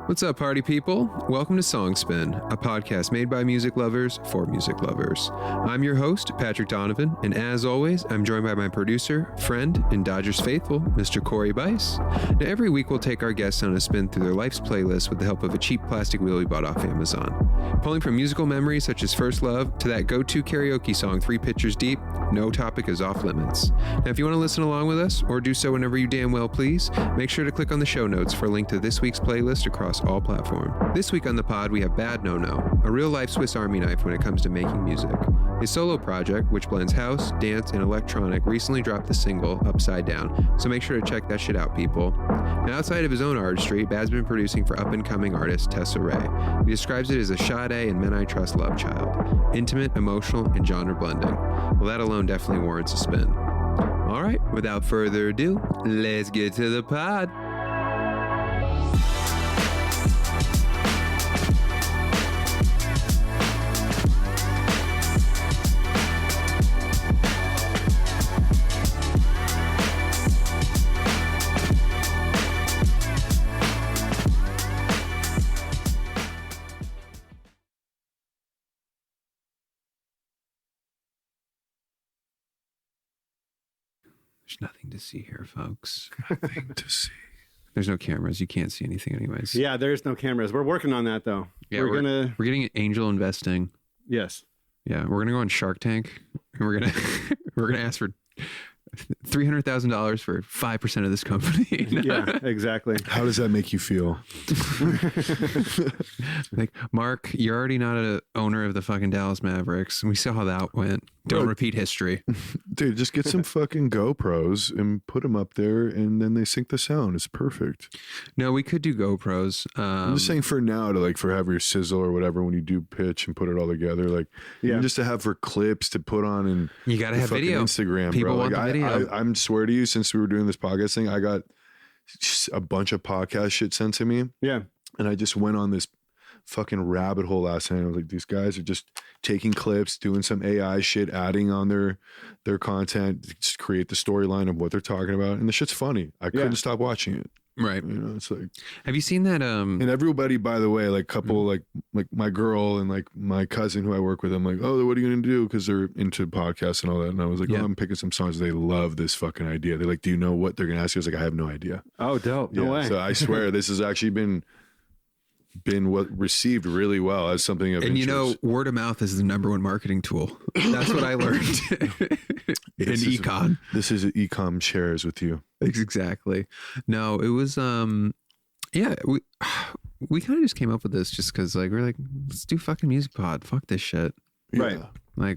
What's up, party people? Welcome to Song Spin, a podcast made by music lovers for music lovers. I'm your host, Patrick Donovan, and as always, I'm joined by my producer, friend, and Dodgers faithful, Mr. Corey Bice. Now, every week we'll take our guests on a spin through their life's playlist with the help of a cheap plastic wheel we bought off Amazon. Pulling from musical memories such as First Love to that go-to karaoke song 3 Pictures Deep, no topic is off limits. Now, if you want to listen along with us, or do so whenever you damn well please, make sure to click on the show notes for a link to this week's playlist across all platforms. This week on the pod, we have Bad Nonno, a real-life Swiss Army knife when it comes to making music. His solo project, which blends house, dance, and electronic, recently dropped the single, Upside Down, so make sure to check that shit out, people. Now, outside of his own artistry, Bad's been producing for up-and-coming artist Tessa Ray. He describes it as a Sade and Men I Trust love child. Intimate, emotional, and genre blending. Well, that alone definitely warrants a spin. All right, without further ado, let's get to the pod. There's nothing to see here, folks. Nothing to see. There's no cameras. You can't see anything anyways. Yeah, there's no cameras. We're working on that, though. Yeah, we're getting angel investing. Yes. Yeah, we're gonna go on Shark Tank, and we're gonna ask for $300,000 for 5% of this company. Yeah, exactly. How does that make you feel? Like, Mark, you're already not an owner of the fucking Dallas Mavericks. We saw how that went. Don't repeat history. Dude, just get some fucking GoPros and put them up there, and then they sync the sound. It's perfect. No, we could do GoPros. I'm just saying for now to for have your sizzle or whatever when you do pitch and put it all together, even just to have for clips to put on and you gotta have video. Instagram, People bro. want the video. I'm swear to you, since we were doing this podcast thing, I got a bunch of podcast shit sent to me. Yeah, and I just went on this fucking rabbit hole last night. I was like, these guys are just taking clips, doing some AI shit, adding on their content to just create the storyline of what they're talking about, and the shit's funny. I couldn't stop watching it. Right. You know, it's like, have you seen that? And everybody, by the way, couple, like my girl and my cousin who I work with, I'm like, oh, what are you going to do? Because they're into podcasts and all that. And I was like, oh, I'm picking some songs. They love this fucking idea. They're like, do you know what they're going to ask you? I was like, I have no idea. Oh, dope. No way. So I swear this has actually been what received really well as something of interest. You know, word of mouth is the number one marketing tool. That's what I learned in econ. This is ecom shares with you. Exactly. No, it was we kind of just came up with this just because we're like, let's do fucking music pod. Fuck this shit. Right. No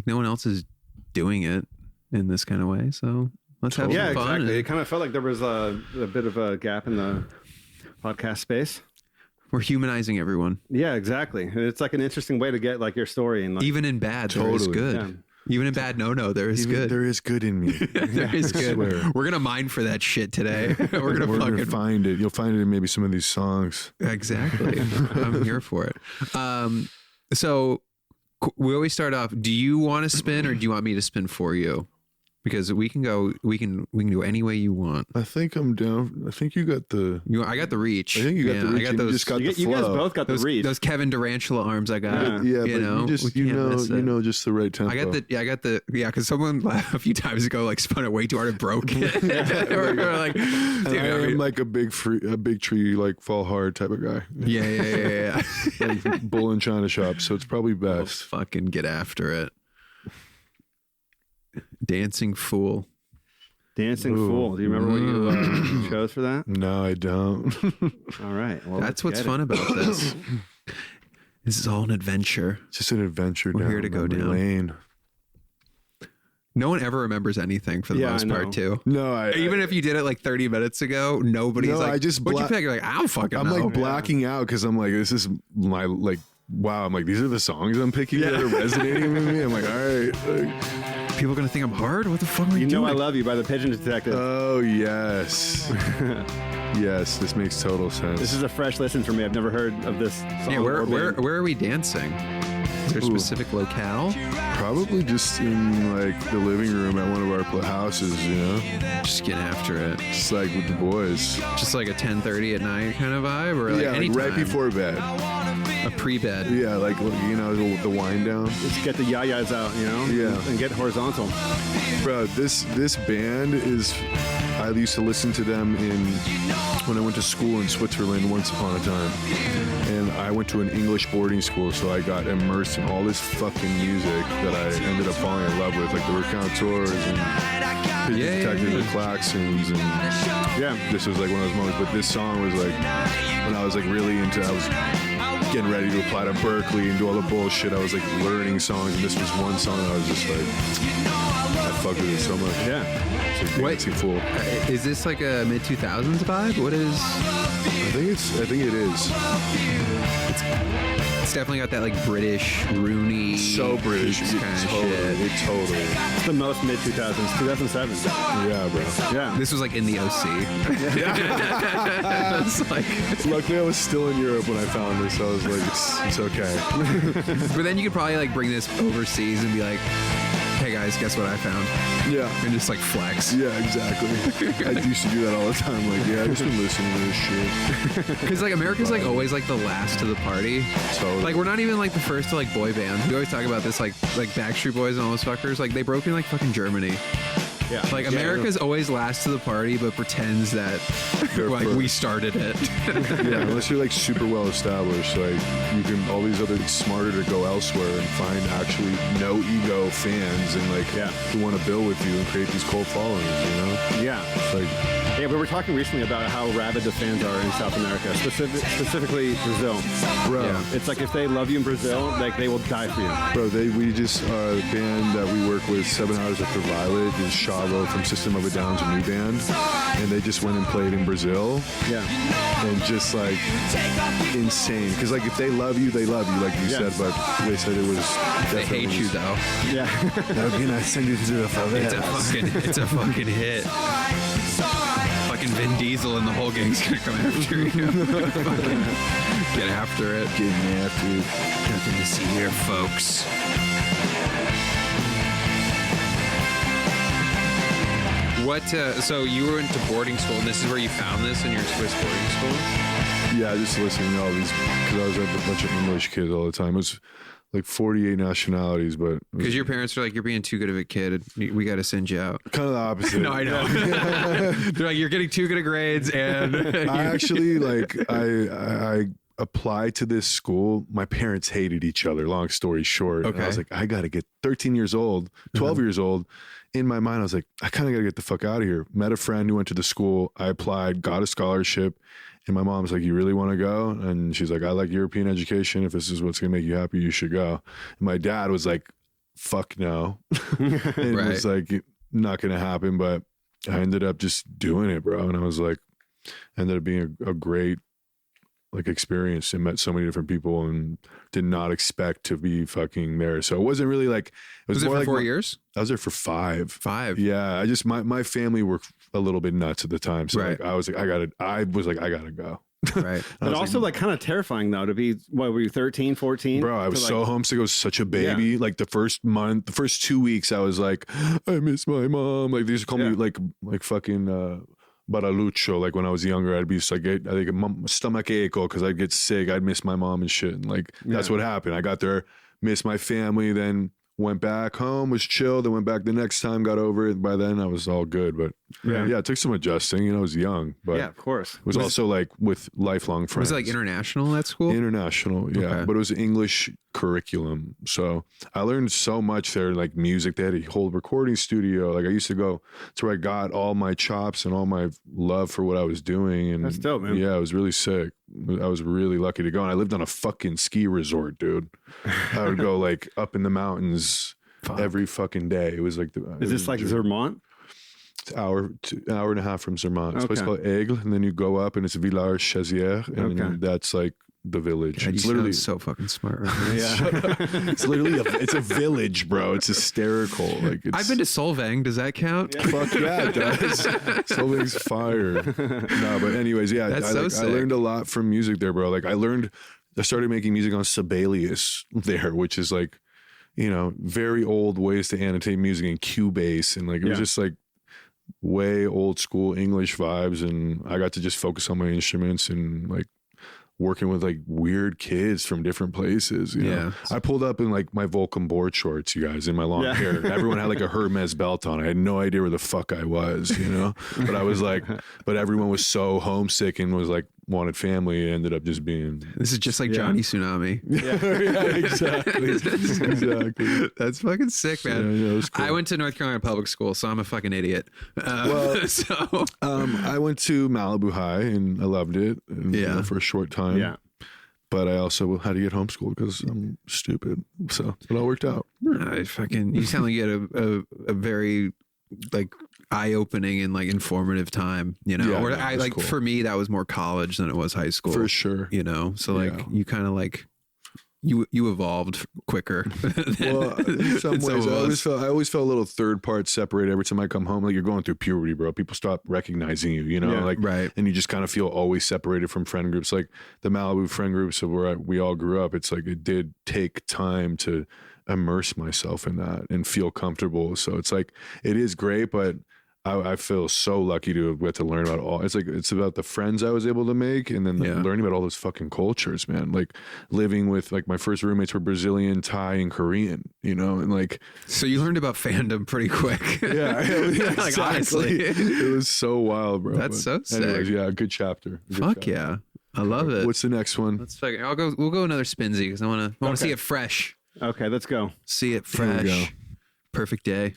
one else is doing it in this kind of way. So let's have some fun. Exactly. It kind of felt like there was a bit of a gap in the podcast space. We're humanizing everyone. Yeah, exactly. It's like an interesting way to get your story and even in bad, there is good. Yeah. Even in Bad Nonno, there is good. There is good in me. There is good. We're gonna mine for that shit today. We're gonna find it. You'll find it in maybe some of these songs. Exactly. I'm here for it. So we always start off. Do you want to spin, or do you want me to spin for you? Because we can go any way you want. I think I'm down. I think you got the. I got the reach. I think you got the reach. I got those. You guys both got the reach. Those Kevin Durantula arms I got. Yeah, you know, just the right tempo. I got the. Because someone a few times ago spun it way too hard and broke it. I'm like a big tree fall hard type of guy. Yeah. Bull in China shop, so it's probably best. We'll fucking get after it. Dancing Fool. Fool. Do you remember what you chose for that? No, I don't. All right. Well, that's what's fun about this. This is all an adventure. It's just an adventure. We're here to go down lane. No one ever remembers anything for the most part, too. No, even if you did it 30 minutes ago, nobody's I just what'd you pick? You're like, I don't fucking know. I'm blacking out because I'm like, this is my wow. I'm like, these are the songs I'm picking that are resonating with me. I'm like, all right. People are going to think I'm hard? What the fuck are you doing? You Know I Love You by the Pigeon Detective. Oh, yes. Yes, this makes total sense. This is a fresh listen for me. I've never heard of this song. Yeah, where are we dancing? Is there a specific locale? Probably just in like the living room at one of our houses, you know? Just getting after it. Just like with the boys. Just like a 10:30 at night kind of vibe, or like Yeah, like anytime? right before bed. A pre-bed. Yeah, like, you know, the wind down. Just get the yayas out, you know? Yeah. And get horizontal. Bro, this band is... I used to listen to them when I went to school in Switzerland once upon a time. And I went to an English boarding school, so I got immersed in all this fucking music that I ended up falling in love with, like the Recounteurs and Pigeon Detective, the Klaxons, and this was like one of those moments. But this song was like when I was like really into. I was getting ready to apply to Berkeley and do all the bullshit. I was like learning songs, and this was one song that I was just like, I fucked with it so much. Yeah. It's like Dancing Fool. Is this like a mid 2000s vibe? What is? I think it is. It's definitely got that like British, Rooney, So British, kind of shit. It totally. It's the most mid 2000s, 2007. Yeah, bro. Yeah. This was like in the OC. It's like, Luckily, I was still in Europe when I found this. I was like, it's okay. but then you could probably like bring this overseas and be like, hey guys, guess what I found? Yeah. And just like flex. Yeah, exactly. I used to do that all the time. Like, yeah, I've just been listening to this shit. Because like America's like always like the last to the party. Totally. Like we're not even like the first to like boy bands. We always talk about this like Backstreet Boys and all those fuckers. Like they broke in like fucking Germany. Yeah. Like America's always last to the party, but pretends that like first. we started it. Yeah, unless you're like super well established, like you can all these other smarter to go elsewhere and find actually no ego fans and like who want to build with you and create these cult followings, you know? Yeah. Like, Yeah, we were talking recently about how rabid the fans are in South America, specifically Brazil. bro, Yeah. It's like if they love you in Brazil, like they will die for you. bro, we just a band that we work with, 7 Hours After Violet, is Chavo from System of a Down's a new band, and they just went and played in Brazil. Yeah. And just like insane, because like if they love you, like you said, but they said it was. They hate you though. Yeah. How can I send you to the favela? It's a fucking hit. Fucking Vin Diesel and the whole gang's gonna come after you. Fucking get after it. Getting after it. Nothing to see here, folks. What? So you went to boarding school, and this is where you found this in your Swiss boarding school? Yeah, just listening to all these, because I was with a bunch of English kids all the time. It was like 48 nationalities, but Because your parents are like, you're being too good of a kid. We got to send you out. kind of the opposite. No, I know. They're like, you're getting too good of grades, and I actually like I applied to this school. My parents hated each other. Long story short, and I was like, I got to get 13 years old, 12 years old. In my mind, I was like, I kind of got to get the fuck out of here. Met a friend who went to the school. I applied, got a scholarship. And my mom's like, you really want to go? And she's like, I like European education. If this is what's going to make you happy, you should go. And my dad was like, fuck no. And it was like, not going to happen. But I ended up just doing it, bro. And I was like, ended up being a great like experience, and met so many different people and did not expect to be fucking there. So it wasn't really like, it was it more for like 4 years? I was there for 5. 5. Yeah. I just, my family were a little bit nuts at the time. So Right. like, I was like, I gotta go. Right. But also like kind of terrifying though to be, what were you, 13, 14? Bro, I was To, so like, homesick. I was such a baby. Like the first 2 weeks, I was like, I miss my mom. Like they used to call me like fucking Baralucho. Like when I was younger, I'd be just like, I think stomach ache because I'd get sick. I'd miss my mom and shit. And like that's what happened. I got there, missed my family, then went back home, was chill, then went back the next time, got over it. By then I was all good. But yeah, it took some adjusting. You know, I was young, but yeah, of course. it was also like with lifelong friends. Was it like international at school? International, yeah. Okay. But it was English curriculum. So I learned so much there, like music. They had a whole recording studio. Like I used to go, that's where I got all my chops and all my love for what I was doing. And That's dope, man. Yeah, it was really sick. I was really lucky to go. And I lived on a fucking ski resort, dude. I would go like up in the mountains every fucking day. It was like Is this like Zermatt? It's hour and a half from Zermatt. It's a place Okay. called Aigle, and then you go up and it's Villars Chazière, and Okay. that's like the village. God, It's you literally sound so fucking smart. Right? Yeah. it's literally it's a village, bro. It's hysterical. Like it's, I've been to Solvang. Does that count? fuck yeah, it does. Something's fire. No, but anyways, yeah, That's I so I sick. learned a lot from music there, bro. Like I learned I started making music on Sibelius there, which is like, you know, very old ways to annotate music in Cubase. And like, it was just like way old school English vibes. And I got to just focus on my instruments and like working with like weird kids from different places. You know? I pulled up in like my Volcom board shorts, you guys, in my long hair. Everyone had like a Hermes belt on. I had no idea where the fuck I was, you know, but I was like, but everyone was so homesick and was like, wanted family. It ended up just being, this is just like Johnny Tsunami. Exactly. That's fucking sick, man. Yeah, cool. I went to North Carolina public school, so I'm a fucking idiot. I went to Malibu High and I loved it, and, you know, for a short time. Yeah. But I also had to get homeschooled because I'm stupid. So it all worked out. You sound like you had a very like eye-opening and like informative time, you know. Or I like cool. For me that was more college than it was high school, for sure, you know. So like you kind of like you evolved quicker. Well, in some ways I always felt a little third part separated every time I come home. Like, you're going through puberty, bro. People stop recognizing you, you know, like, right. And you just kind of feel always separated from friend groups, like the Malibu friend groups of where we all grew up. It's like, it did take time to immerse myself in that and feel comfortable. So it's like, it is great, but I feel so lucky to get to learn about all. It's like, it's about the friends I was able to make, and then learning about all those fucking cultures, man. Like living with, like, my first roommates were Brazilian, Thai, and Korean, you know, and like. So you learned about fandom pretty quick. Yeah, exactly. Like, honestly, it was so wild, bro. That's so sick. Anyways, yeah, good chapter. Fuck yeah, I love it. What's the next one? Let's fucking. We'll go another Spinsy because I want to see it fresh. Okay, let's go. See it fresh. Perfect day.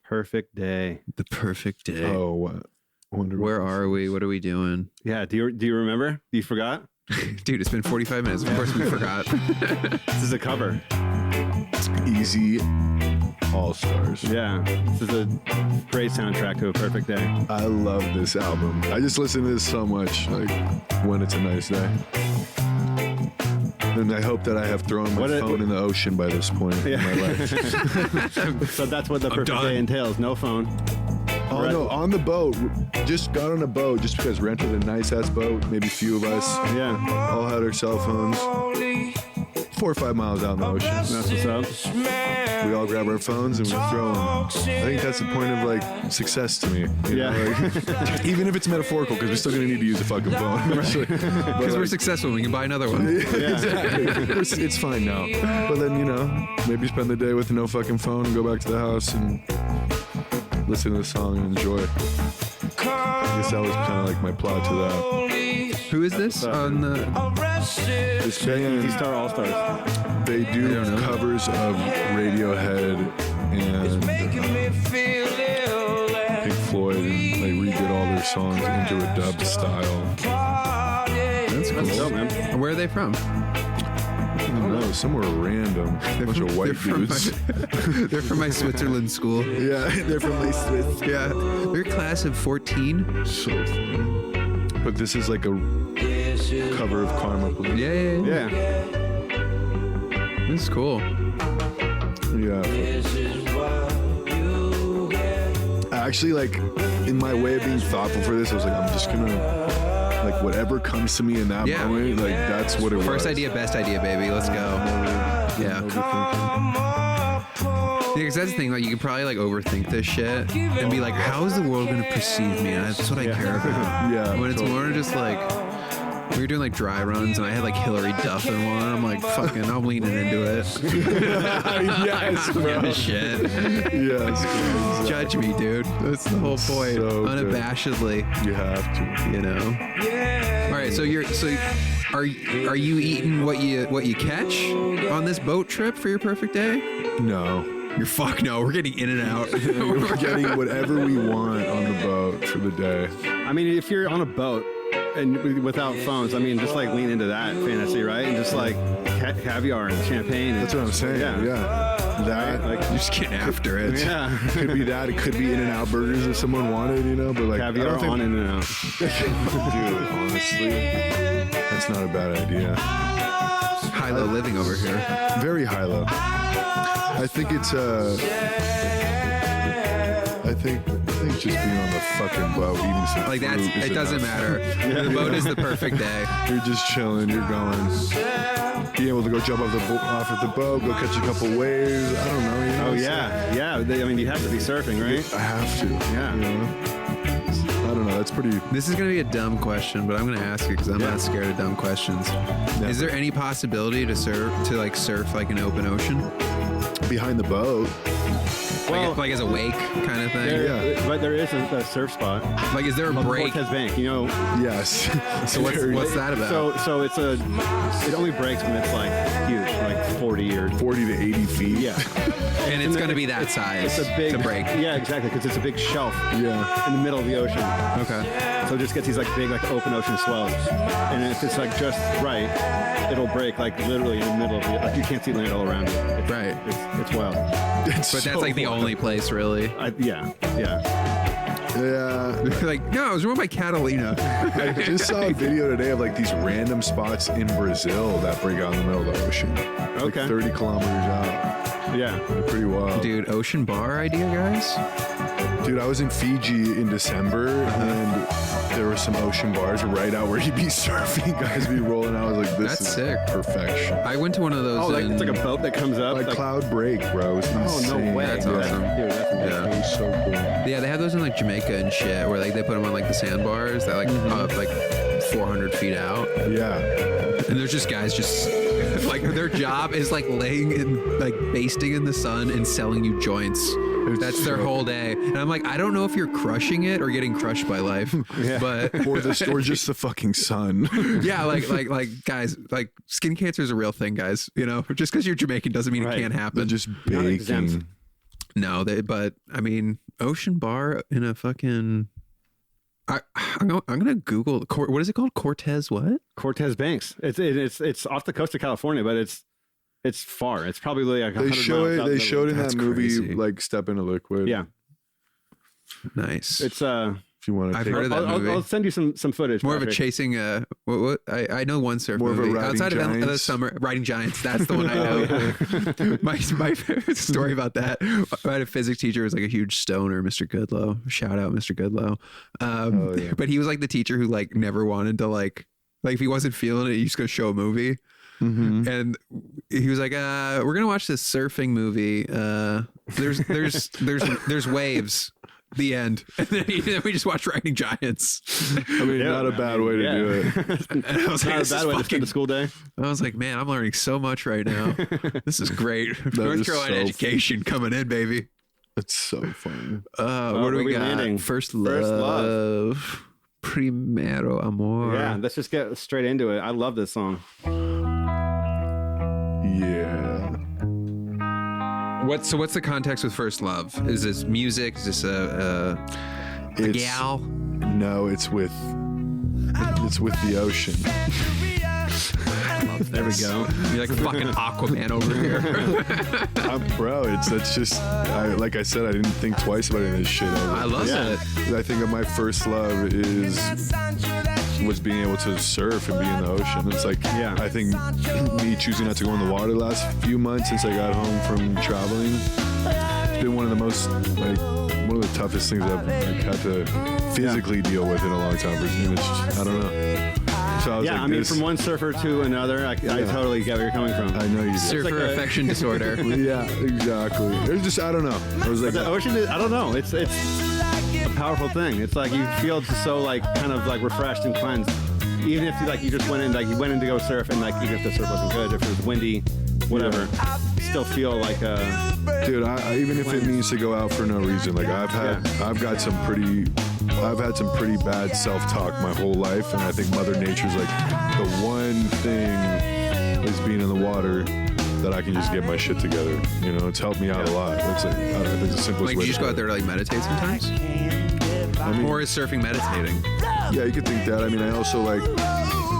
Perfect day. The perfect day. Oh, what? Where are we? What are we doing? Yeah. Do you remember? You forgot? Dude, it's been 45 minutes. Of course we forgot. This is a cover. It's Easy All Stars. Yeah. This is a great soundtrack to a perfect day. I love this album. I just listen to this so much, like, when it's a nice day. And I hope that I have thrown my phone in the ocean by this point in my life. So that's what the perfect day entails. No phone. Oh, no, on the boat. Just got on a boat just because rented a nice-ass boat. Maybe a few of us. Yeah. All had our cell phones. 4 or 5 miles out in the ocean. That's what's up. We all grab our phones and we throw them. I think that's the point of, like, success to me. You know, like, even if it's metaphorical, because we're still going to need to use a fucking phone. Because we're successful, we can buy another one. Exactly. It's fine now. But then, you know, maybe spend the day with no fucking phone and go back to the house and listen to the song and enjoy it. I guess that was kind of like my plot to that. Who is this on the? This band, Easy Star All Stars. They do covers of Radiohead and Pink Floyd, and they redid all their songs into a dub style. That's cool. That's dope, man. Where are they from? I don't know, somewhere random. A bunch of white dudes. They're from my Switzerland school. Yeah, they're from my Swiss. Yeah, they're class of 14. So funny. But this is like a cover of Karma Police. Yeah. This is cool. Yeah. Actually, like, in my way of being thoughtful for this, I was like, I'm just gonna, like, whatever comes to me in that moment, like, that's what it was. First idea, best idea, baby. Let's go. Yeah, because that's the thing. Like, you can probably like overthink this shit and be like, "How is the world going to perceive me?" And that's what I care about. Yeah. When it's more just like we were doing like dry runs, and I had like Hillary Duff in one. I'm like, "Fucking, I'm leaning into it." Yes, bro. Shit. Yes. Judge me, dude. That's the whole point. So unabashedly. Good. You have to. You know. All right. So are you eating what you catch on this boat trip for your perfect day? No. No, we're getting in and out. We're getting whatever we want on the boat for the day. I mean, if you're on a boat and without phones, I mean, just like lean into that fantasy, right? And just like caviar and champagne. That's what I'm saying. Yeah. That, like, you just get after it. Yeah. Could be that. It could be In-N-Out burgers if someone wanted, you know, but like caviar on In-N-Out. Dude, honestly, that's not a bad idea. High-low living over here. Very high-low. I think it's I think think just being on the fucking boat eating some Like fruit is it doesn't enough. matter. The boat is the perfect day. You're just chilling. You're going. Being able to go jump off of the boat, go catch a couple waves. I don't know. You know Oh yeah. I mean, you have to be surfing, right? I have to. Yeah. You know? I don't know. That's pretty. This is going to be a dumb question, but I'm going to ask it because I'm not scared of dumb questions. Never. Is there any possibility to surf like an open ocean? Behind the boat. Well, Like as a wake kind of thing? But there is a surf spot. Like, is there a break? Cortez Bank, you know. Yes. So what's that about? So it only breaks when it's like huge, like 40 or 40 to 80 feet. yeah. And it's going to be that size It's a big to break. Yeah, exactly, because it's a big shelf Yeah. in the middle of the ocean. Okay. So it just gets these like big like open ocean swells, and if it's like just right, it'll break like literally in the middle of the like you can't see land all around you. Right. It's wild. But that's like the only place, really. Yeah. Yeah. Like, no, I was run by Catalina. I just saw a video today of like these random spots in Brazil that break out in the middle of the ocean. Like Okay. 30 kilometers out. Yeah. They're pretty wild. Dude, ocean bar idea, guys? Dude, I was in Fiji in December and there were some ocean bars right out where you'd be surfing. Guys be rolling out. I was like, this That's is sick. perfection. I went to one of those. Oh, like, in, it's like a boat that comes up. Like Cloud Break, bro. It's oh insane. no way! That's Dude, awesome. Dude, that's amazing. Yeah. It was so cool. Yeah, they have those in like Jamaica and shit, where like they put them on like the sandbars that like up like 400 feet out, Yeah. and there's just guys just like their job is like laying in like basting in the sun and selling you joints. It's That's their so- whole day, and I'm like, I don't know if you're crushing it or getting crushed by life, but Or just the fucking sun. yeah, like guys, like skin cancer is a real thing, guys. You know, just because you're Jamaican doesn't mean Right. it can't They're happen. just Not exempt. baking. No, but I mean, ocean bar in a fucking. I'm gonna Google what is it called? Cortez what? Cortez Banks. It's off the coast of California, but it's far. It's probably like 100 They show miles it. out They in the showed in That's that movie crazy. like Step into Liquid. Yeah, Nice. it's If you want to I've take heard of that movie. I'll send you some footage. More of a Patrick. chasing. What I know one surf More of a movie Riding outside of the Giants. summer. Riding Giants. That's the one I know. my favorite story about that. I had a physics teacher who was like a huge stoner, Mr. Goodlow. Shout out, Mr. Goodlow. Yeah. But he was like the teacher who like never wanted to like if he wasn't feeling it, he's just gonna show a movie. Mm-hmm. And he was like, we're gonna watch this surfing movie. There's waves. The end. And then we just watched Riding Giants. I mean, not a bad way to do it. And I was like, Not a this is bad way to spend fucking a school day. I was like, man, I'm learning so much right now. This is great. North is Carolina so education coming in, baby. It's so fun. What do where we we got? landing? First First love. love. Primero amor. Yeah, let's just get straight into it. I love this song. Yeah. What's the context with First Love? Is this music? Is this a It's- gal? No, it's with the ocean. There we go. You're like fucking Aquaman over here. Bro, that's just like I said, I didn't think twice about any of this shit. I love it. I think of my first love was being able to surf and be in the ocean. It's like, Yeah. I think me choosing not to go in the water the last few months since I got home from traveling, it's been one of the most, like, one of the toughest things I've had to physically deal with in a long time. And it's just, I don't know. So I was Yeah, like, I mean, this, from one surfer to another, I totally get where you're coming from. I know you did. Surfer like a- affection disorder. Yeah, exactly. It's just, I don't know. I was like, The ocean is, I don't know. It's a powerful thing. It's like you feel just so like kind of like refreshed and cleansed. Even if you just went in to go surf and like even if the surf wasn't good, if it was windy, whatever, you still feel like dude, I even if it means to go out for no reason, like I've had some pretty bad self-talk my whole life, and I think Mother Nature's like the one thing is being in the water that I can just get my shit together. You know, it's helped me out a lot. It's like, I don't know, I think the simplest Like, way. do you just go out there to like meditate sometimes? I mean, Or is surfing meditating? yeah, you could think that. I mean, I also like,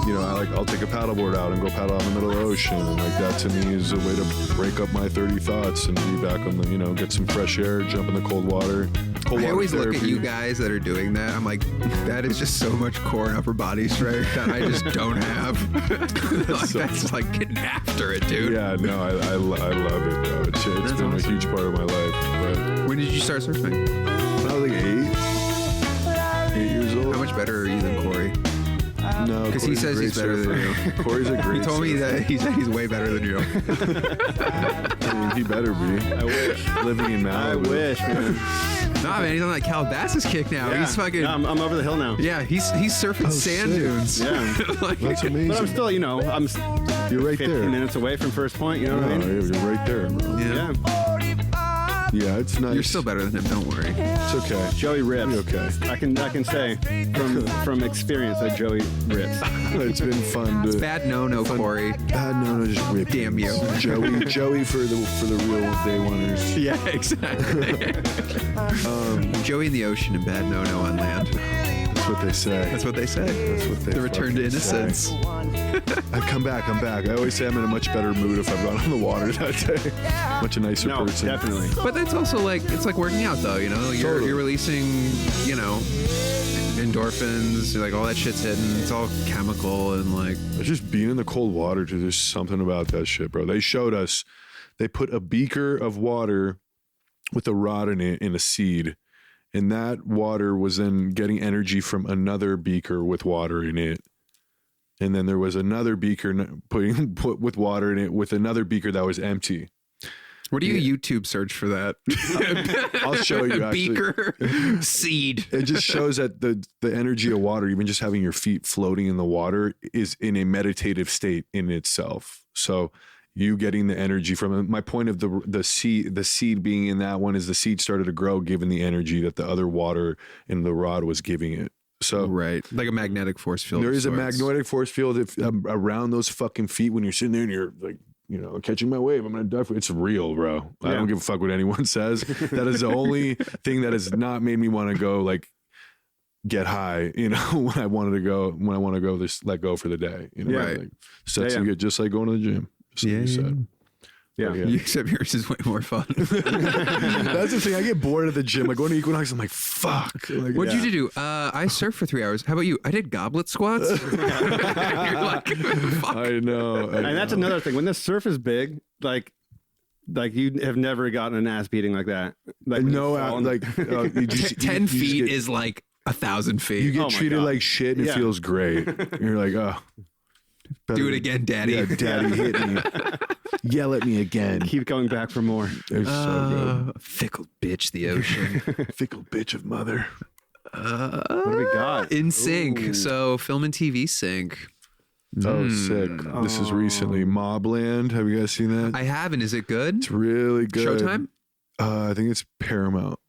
you know, I'll take a paddleboard out and go paddle out in the middle of the ocean. And like that to me is a way to break up my 30 thoughts and be back on the, you know, get some fresh air, jump in the cold water. Cold I water always look at therapy. you guys that are doing that. I'm like, that is just so much core and upper body strength that I just don't have. Like, that's like getting after it, dude. Yeah, no, I love it, bro. It's been awesome. a huge part of my life. But When did you start surfing? when I was like 8, much better are you than Corey? No, Because he Corey's a says great he's better than you. surfer. Corey's a great He told me surfer. that he said he's way better than you. I mean, he better be. I wish. Living in I Malibu. wish, man. Nah, man, he's on that Calabasas kick now. Yeah. He's fucking. Yeah, I'm over the hill now. Yeah, he's surfing sand sick. dunes. Yeah. Like, That's amazing. But I'm still, you know, I'm You're right 15 there. minutes away from first point. You know what I No, mean? you're right there, bro. yeah. Yeah. Yeah, it's nice. You're still better than him. Don't worry. It's okay. Joey rips. You're okay. I can say from experience that Joey rips. It's been fun to. Bad no, Corey. No, just rip. Damn you. Joey for the real day oneers. Yeah, exactly. Joey in the ocean and bad no on land. That's what they say. That's what they say. That's what they The return to fucking say. innocence. I come back. I always say I'm in a much better mood if I've gone on the water that day. Much a nicer No, person. definitely. But that's also like, it's like working out though, you know? You're Totally. releasing, you know, endorphins, like all that shit's hitting. It's all chemical and like, It's just being in the cold water, too. There's something about that shit, bro. They showed us, they put a beaker of water with a rod in it in a seed. And that water was then getting energy from another beaker with water in it. And then there was another beaker put with water in it with another beaker that was empty. what do you YouTube search for that? I'll show you, actually. Beaker seed. It just shows that the energy of water, even just having your feet floating in the water, is in a meditative state in itself. So you getting the energy from it. My point of the seed being in that one is the seed started to grow given the energy that the other water in the rod was giving it. So Right. Like a magnetic force field. there of is a sorts. magnetic force field around those fucking feet when you're sitting there and you're like, you know, catching my wave. I'm going to die for it. It's real, bro. I don't give a fuck what anyone says. That is the only thing that has not made me want to go like get high, you know, when I want to go just let go for the day, you know, Right. like sets Yeah, you yeah. get just like going to the gym. Just like Yeah, you said. Yeah. Yeah. Except yours is way more fun. That's the thing. I get bored at the gym. Like going to Equinox, I'm like, fuck. Like, What'd you do? I surfed for 3 hours. How about you? I did goblet squats. You're like, fuck. I know. And that's another thing. When the surf is big, like you have never gotten an ass beating like that. Like no, you fall in- like you just, 10 you just feet get- is like 1,000 feet. you get Oh my treated God. like shit and it Yeah. feels great. You're like, oh, Do it again, daddy. Yeah, daddy hit me. Yell at me again. keep going back for more. They're so Fickle bitch, the ocean. good. Fickle bitch of mother. What do we got? In sync. Ooh. So film and TV sync. Oh, sick. This is recently Mobland. Have you guys seen that? I haven't. Is it good? It's really good. Showtime? I think it's Paramount.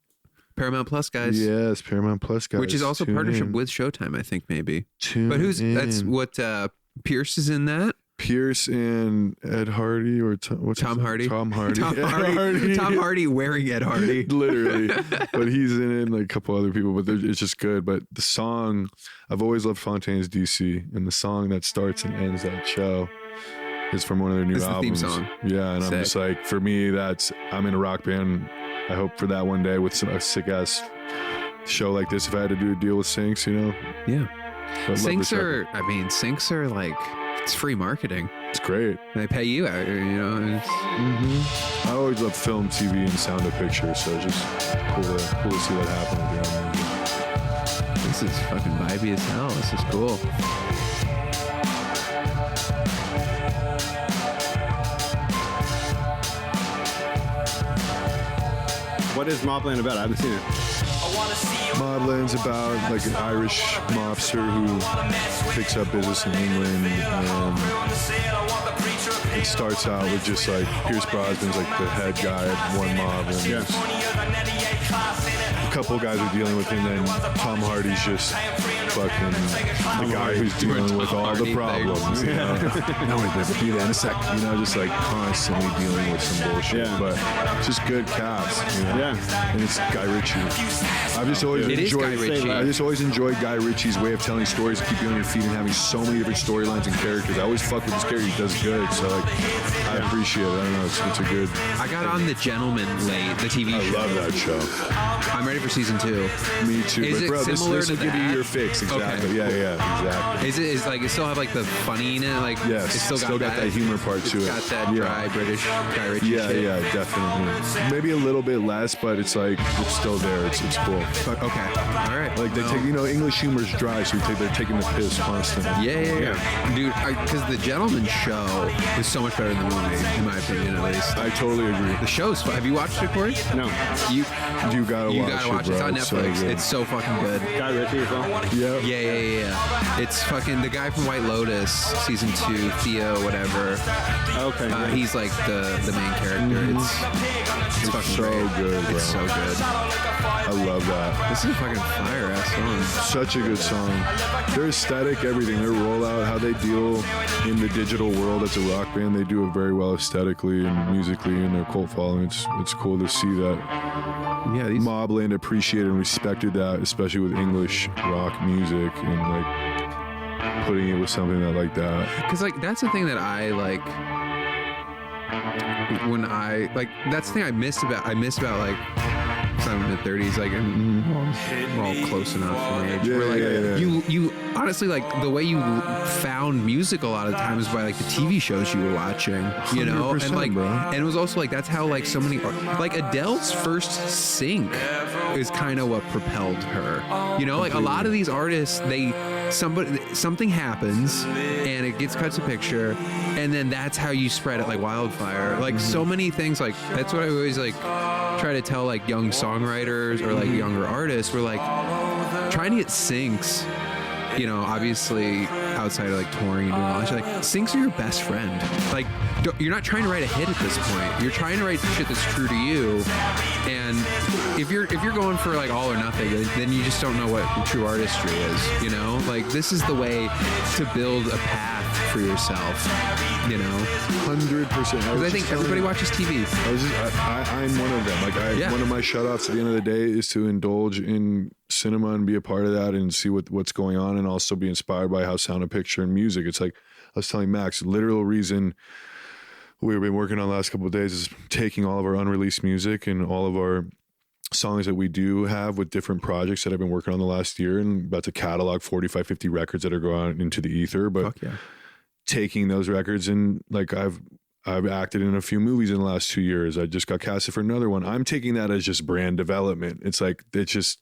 Paramount Plus, guys. Yes, Paramount Plus, guys. Which is also Tune partnership in. with Showtime, I think, maybe. Tune But that's in. what Pierce is in that? Pierce and Ed Hardy or what's Tom his name? Hardy. Tom Hardy. Tom Ed Hardy. Tom Hardy wearing Ed Hardy. Literally. But he's in it and like a couple other people, but it's just good. But the song, I've always loved Fontaines DC, and the song that starts and ends that show is from one of their new That's the theme albums. song. Yeah, and I'm Sick. just like, for me, I'm in a rock band. I hope for that one day with a sick ass show like this. If I had to do a deal with Syncs, you know, Yeah. But love Syncs this record. syncs are like, it's free marketing. It's great. They pay you out, you know. It's, I always love film, TV, and sound of picture, so it's just cool to see that happen with your own music. this is fucking vibey as hell. This is cool. What is Mobland about? I haven't seen it. Mobland's about like an Irish mobster who picks up business in England, and it starts out with just like Pierce Brosnan's like the head guy at one mob, and a couple guys are dealing with him. Then Tom Hardy's just fucking the guy who's dealing with all the Hardy problems. You know? No, we'll be there in a sec. You know, just like constantly dealing with some bullshit. Yeah. But it's just good cast. You know? Yeah. And it's Guy Ritchie. I've just always It is enjoyed. Guy Ritchie. I just always enjoyed Guy Ritchie's way of telling stories, keep you on your feet, and having so many different storylines and characters. I always fuck with his character. He does good. So like, I appreciate it. I don't know. It's a good. I got on The Gentleman late, the TV I show. love that show. I'm ready for season 2. Me too. Is but it bro, similar this to will give you that? your fix. Yes, exactly. Okay. Yeah, exactly. Is like it still have like the funny in it? Like Yes, it's still got that humor part to it. Got that dry British Guy Ritchie Yeah, shit. yeah, definitely. Maybe a little bit less, but it's like it's still there. It's cool. Okay. All right. Like they take, English humor's dry, so they're taking the piss constantly. Yeah. Dude, because The Gentleman Show is so much better than the movie, in my opinion, at least. I totally agree. The show's fun. Have you watched it, Corey? No. You gotta watch it. It's Bro. on It's so Netflix. good. It's so fucking good. Guy Ritchie as well? Yeah. Yeah. It's fucking the guy from White Lotus, season 2, Theo, whatever. Okay. Yeah. He's like the main character. It's fucking so great. good, bro. It's so good. I love that. This is a fucking fire ass song. Such a good song. Their aesthetic, everything, their rollout, how they deal in the digital world as a rock band, they do it very well aesthetically and musically, and their cult following. It's cool to see that. Yeah, these Mobland appreciated and respected that, especially with English rock music and like putting it with something like that. because like that's the thing that I like. When I like that's the thing I miss about like. I'm in mid-30s, like, and we're all close enough in age. Yeah, Where, like, yeah. you honestly, like, the way you found music a lot of the time is by, like, the TV shows you were watching, you know? And, 100%, like, bro. and it was also, like, that's how, like, so many, like, Adele's first sync is kind of what propelled her. You know, like, a lot of these artists, something happens, and it gets cut to picture, and then that's how you spread it like wildfire. Like, so many things, like, that's what I always, like, try to tell like young songwriters or like younger artists. We're like trying to get syncs, you know, obviously outside of like touring and doing all that shit. Like syncs are your best friend. Like you're not trying to write a hit at this point. You're trying to write shit that's true to you. And if you're going for like all or nothing, then you just don't know what true artistry is. You know, like this is the way to build a path for yourself. You know, 100%. because I think everybody watches TV. I'm one of them. Like one of my shutoffs at the end of the day is to indulge in cinema and be a part of that and see what's going on, and also be inspired by how sound and picture and music. It's like I was telling Max, literal reason we've been working on the last couple of days is taking all of our unreleased music and all of our songs that we do have with different projects that I've been working on the last year, and about to catalog 45, 50 records that are going out into the ether. But Fuck yeah. taking those records, and like I've acted in a few movies in the last 2 years. I just got casted for another one. I'm taking that as just brand development. It's like, it's just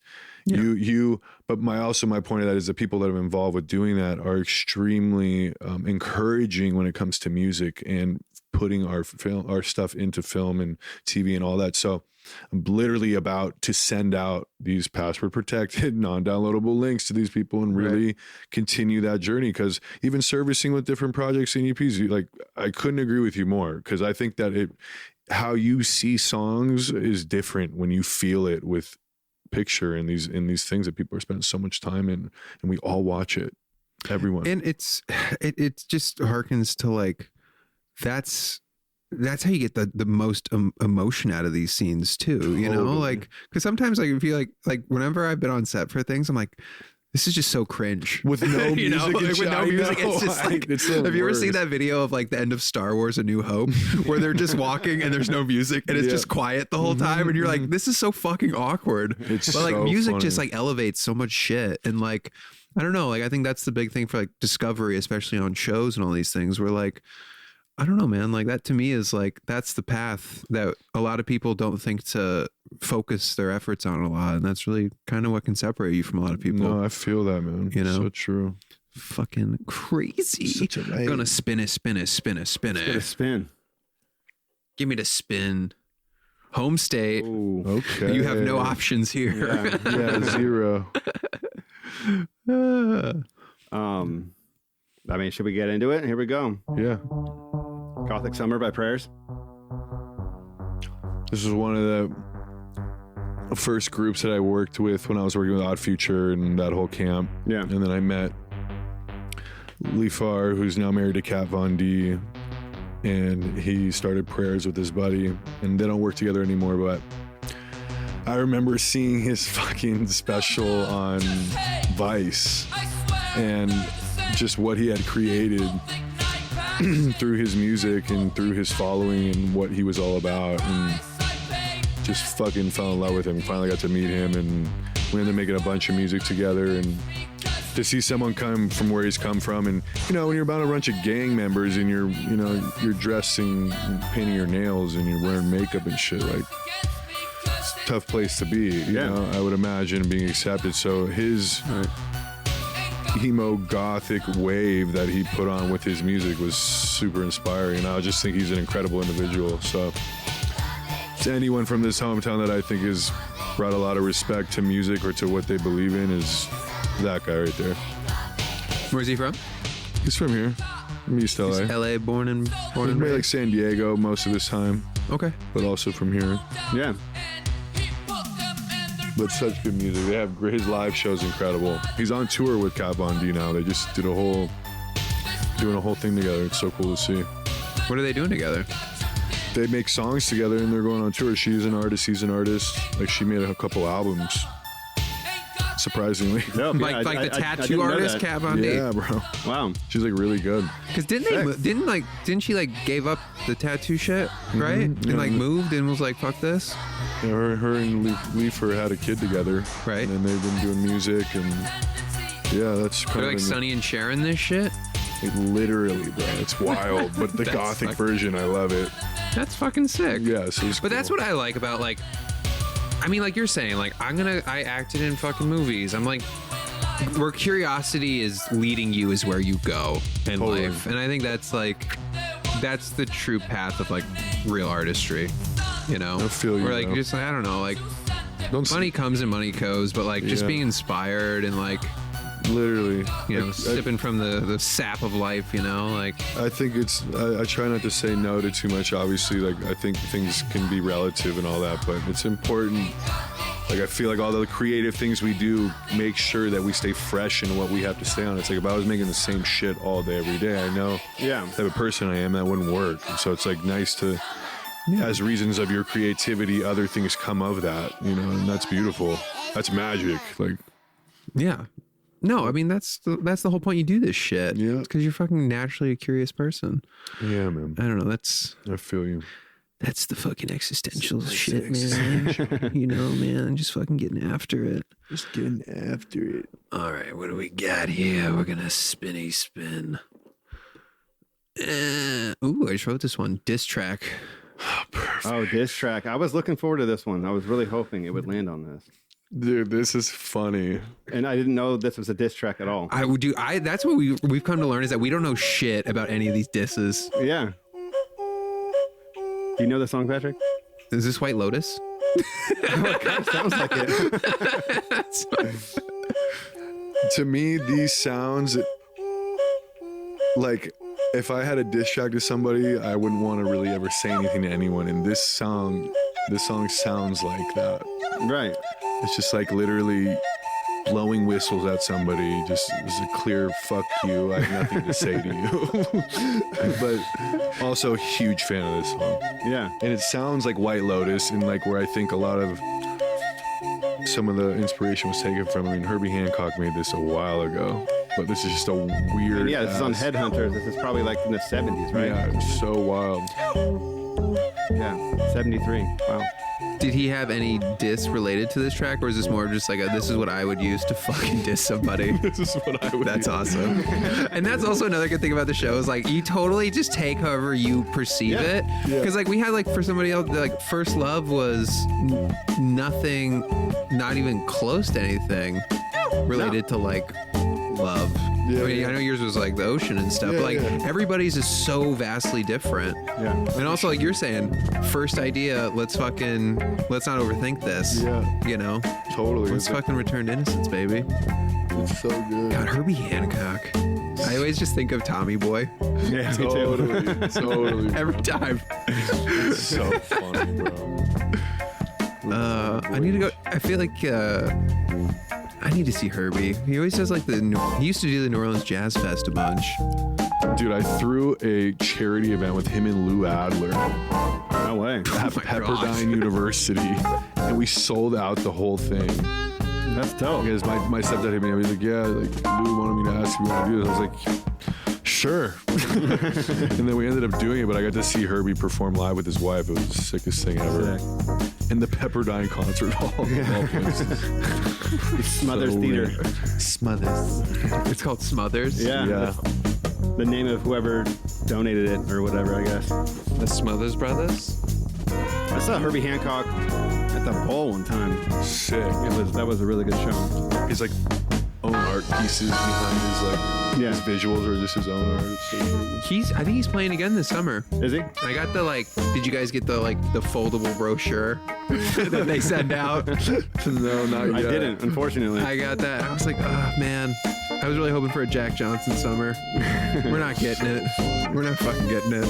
but my point of that is the people that are involved with doing that are extremely encouraging when it comes to music and putting our stuff into film and TV and all that. So I'm literally about to send out these password protected, non-downloadable links to these people and really continue that journey. Because even servicing with different projects and EPs, like I couldn't agree with you more, because I think that how you see songs is different when you feel it with picture and these things that people are spending so much time in, and we all watch it, everyone. And it just harkens to like that's how you get the most emotion out of these scenes too, you know? Like, because sometimes like I feel like whenever I've been on set for things, I'm like, this is just so cringe with no music. You know? Like, with no music, it's just like, it's have you ever seen that video of like the end of Star Wars: A New Hope where they're just walking and there's no music and it's just quiet the whole time, and you're like, this is so fucking awkward. It's but like so music funny. just like elevates so much shit. And like, I don't know, like I think that's the big thing for like discovery, especially on shows and all these things, where like, I don't know, man. Like that to me is like, that's the path that a lot of people don't think to focus their efforts on a lot. And that's really kind of what can separate you from a lot of people. No, I feel that, man. You know? So true. Fucking crazy. Such a I'm gonna spin it. Get a spin. Give me the spin. Home state. Ooh. Okay. You have no options here. Yeah. Yeah, zero. I mean, should we get into it? Here we go. Yeah. Gothic Summer by Prayers. This was one of the first groups that I worked with when I was working with Odd Future and that whole camp. Yeah. And then I met Lee Farr, who's now married to Kat Von D, and he started Prayers with his buddy, and they don't work together anymore, but I remember seeing his fucking special on Vice and just what he had created through his music and through his following and what he was all about, and just fucking fell in love with him. Finally got to meet him, and we ended up making a bunch of music together, and to see someone come from where he's come from, and when you're about a bunch of gang members and you're dressing and painting your nails and you're wearing makeup and shit, like it's a tough place to be. You know, I would imagine being accepted. So his emo gothic wave that he put on with his music was super inspiring, and I just think he's an incredible individual. So to anyone from this hometown that I think has brought a lot of respect to music or to what they believe in is that guy right there. Where's he from? He's from here, from East LA. He's LA born and He's made like San Diego most of his time. Okay. But also from here. Yeah. But such good music. They have his live show's incredible. He's on tour with Kat Von D now. They just did doing a whole thing together. It's so cool to see. What are they doing together? They make songs together and they're going on tour. She's an artist, he's an artist. Like she made a couple albums. Surprisingly. Nope, like the tattoo artist Kat Von D. Yeah, bro. Wow. She's like really good. Because didn't she like gave up the tattoo shit, right? And like moved and was like, fuck this. Yeah, her and Leifer had a kid together. Right. And they've been doing music and yeah, that's kind They're like Sonny and Sharon this shit. Literally, bro. It's wild. But the gothic version, I love it. That's fucking sick. Yeah, so but that's what I like about like, I mean, like you're saying, like I acted in fucking movies. I'm like, where curiosity is leading you is where you go in life, and I think that's the true path of like real artistry. I feel you. Where like just I don't know, like money comes and money goes, but like just being inspired and like literally, sipping from the sap of life, like I think I try not to say no to too much, obviously. Like I think things can be relative and all that, but it's important. Like I feel like all the creative things we do make sure that we stay fresh in what we have to stay on. It's like if I was making the same shit all day every day, I know the type of person I am, that wouldn't work. And so it's like nice to, as reasons of your creativity, other things come of that, and that's beautiful. That's magic. Like, yeah. No, I mean that's the whole point. You do this shit, because you're fucking naturally a curious person. Yeah, man. I don't know. I feel you. That's the fucking existential shit, man. Man, just fucking getting after it. Just getting after it. All right, what do we got here? We're gonna spin. Ooh, I just wrote this one. Diss track. Oh, perfect. Oh, diss track. I was looking forward to this one. I was really hoping it would land on this. Dude, this is funny. And I didn't know this was a diss track at all. That's what we've come to learn, is that we don't know shit about any of these disses. Yeah. Do you know the song, Patrick? Is this White Lotus? It kind of sounds like it. To me, these sounds like if I had a diss track to somebody, I wouldn't want to really ever say anything to anyone. And this song sounds like that. Right. It's just like literally blowing whistles at somebody. Just is a clear fuck you. I have nothing to say to you. But also a huge fan of this song. Yeah. And it sounds like White Lotus, and like where I think a lot of some of the inspiration was taken from. I mean, Herbie Hancock made this a while ago, but this is just a weird. And yeah, this is on Headhunters. This is probably like in the 70s, right? Yeah, it's so wild. Yeah, 73. Wow. Did he have any diss related to this track, or is this more just like this is what I would use to fucking diss somebody? This is what I would. That's awesome. And that's also another good thing about the show is like you totally just take however you perceive it. Because like we had like for somebody else, like First Love was nothing, not even close to anything related to like love. Yeah, I mean, I know yours was like the ocean and stuff, but like everybody's is so vastly different. Yeah. And also, like you're saying, first idea, let's not overthink this. Yeah. Totally. Let's fucking return to innocence, baby. It's so good. God, Herbie Hancock. I always just think of Tommy Boy. Yeah, me Totally. Totally. Every time. It's so funny, bro. I need to go. I feel like I need to see Herbie. He always does like he used to do the New Orleans Jazz Fest a bunch. Dude, I threw a charity event with him and Lou Adler No way. at Pepperdine University, and we sold out the whole thing. That's dope. Because my stepdad hit me up. He's like, yeah, like Lou wanted me to ask you want to do this. I was like, sure. And then we ended up doing it, but I got to see Herbie perform live with his wife. It was the sickest thing ever. Sick. in the Pepperdine Concert Hall. Smothers So Theater. weird. Smothers. It's called Smothers. Yeah. The name of whoever donated it or whatever, I guess. The Smothers Brothers. I saw Herbie Hancock at the Bowl one time. Sick. That was a really good show. His like own art pieces behind his like his visuals are just his own art. It's so cool. I think he's playing again this summer. Is he? I got the did you guys get the foldable brochure that they send out? No, not yet. I didn't, unfortunately. I got that. I was like, oh man. I was really hoping for a Jack Johnson summer. We're not getting it. We're not fucking getting it.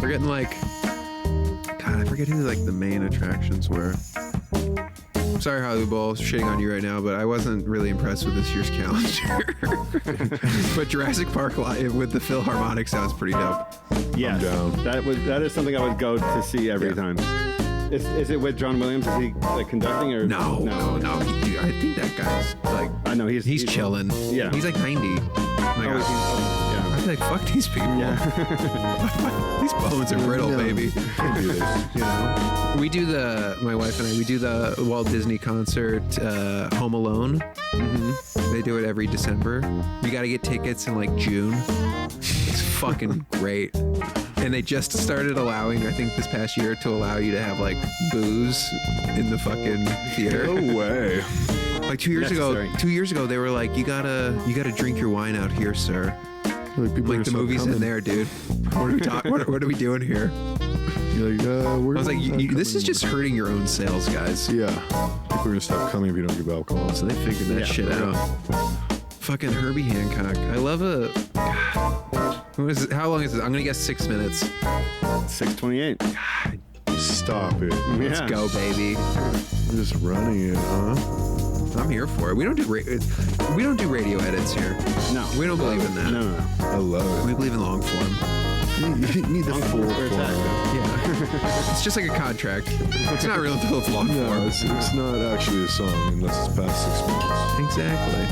We're getting God, I forget who the main attractions were. Sorry, Hollywood Bowl, shitting on you right now, but I wasn't really impressed with this year's calendar. But Jurassic Park Live with the Philharmonic sounds pretty dope. Yes. I'm down. That is something I would go to see every time. Is it with John Williams? Is he conducting or No. I think that guy's I know he's chilling. Yeah. He's 90. Oh my God. Yeah. I was fuck these people. Yeah. These bones are brittle, baby. Can't do this. You know, my wife and I, we do the Walt Disney concert, Home Alone. Mm-hmm. They do it every December. You got to get tickets in June. It's fucking great. And they just started allowing, I think this past year, to allow you to have booze in the fucking theater. No way. 2 years Necessary. ago, 2 years ago, they were like, you gotta drink your wine out here, sir. People The movie's in there, dude. What are we doing here? You're like, we're I was like, this is just hurting your own sales, guys. Yeah. People are gonna stop coming if you don't give alcohol. So they figured that shit out. Fucking Herbie Hancock. I love a. How long is this? I'm gonna guess 6 minutes. 6:28. Stop it. Let's go, baby. We're just running it, huh? I'm here for it. We don't do radio edits here. No. We don't believe in that. No. I love We believe in long form. it. You need the full Where's form. that? Yeah. It's just like a contract. It's not real until it's long No, form. it's not actually a song unless it's past 6 minutes. Exactly.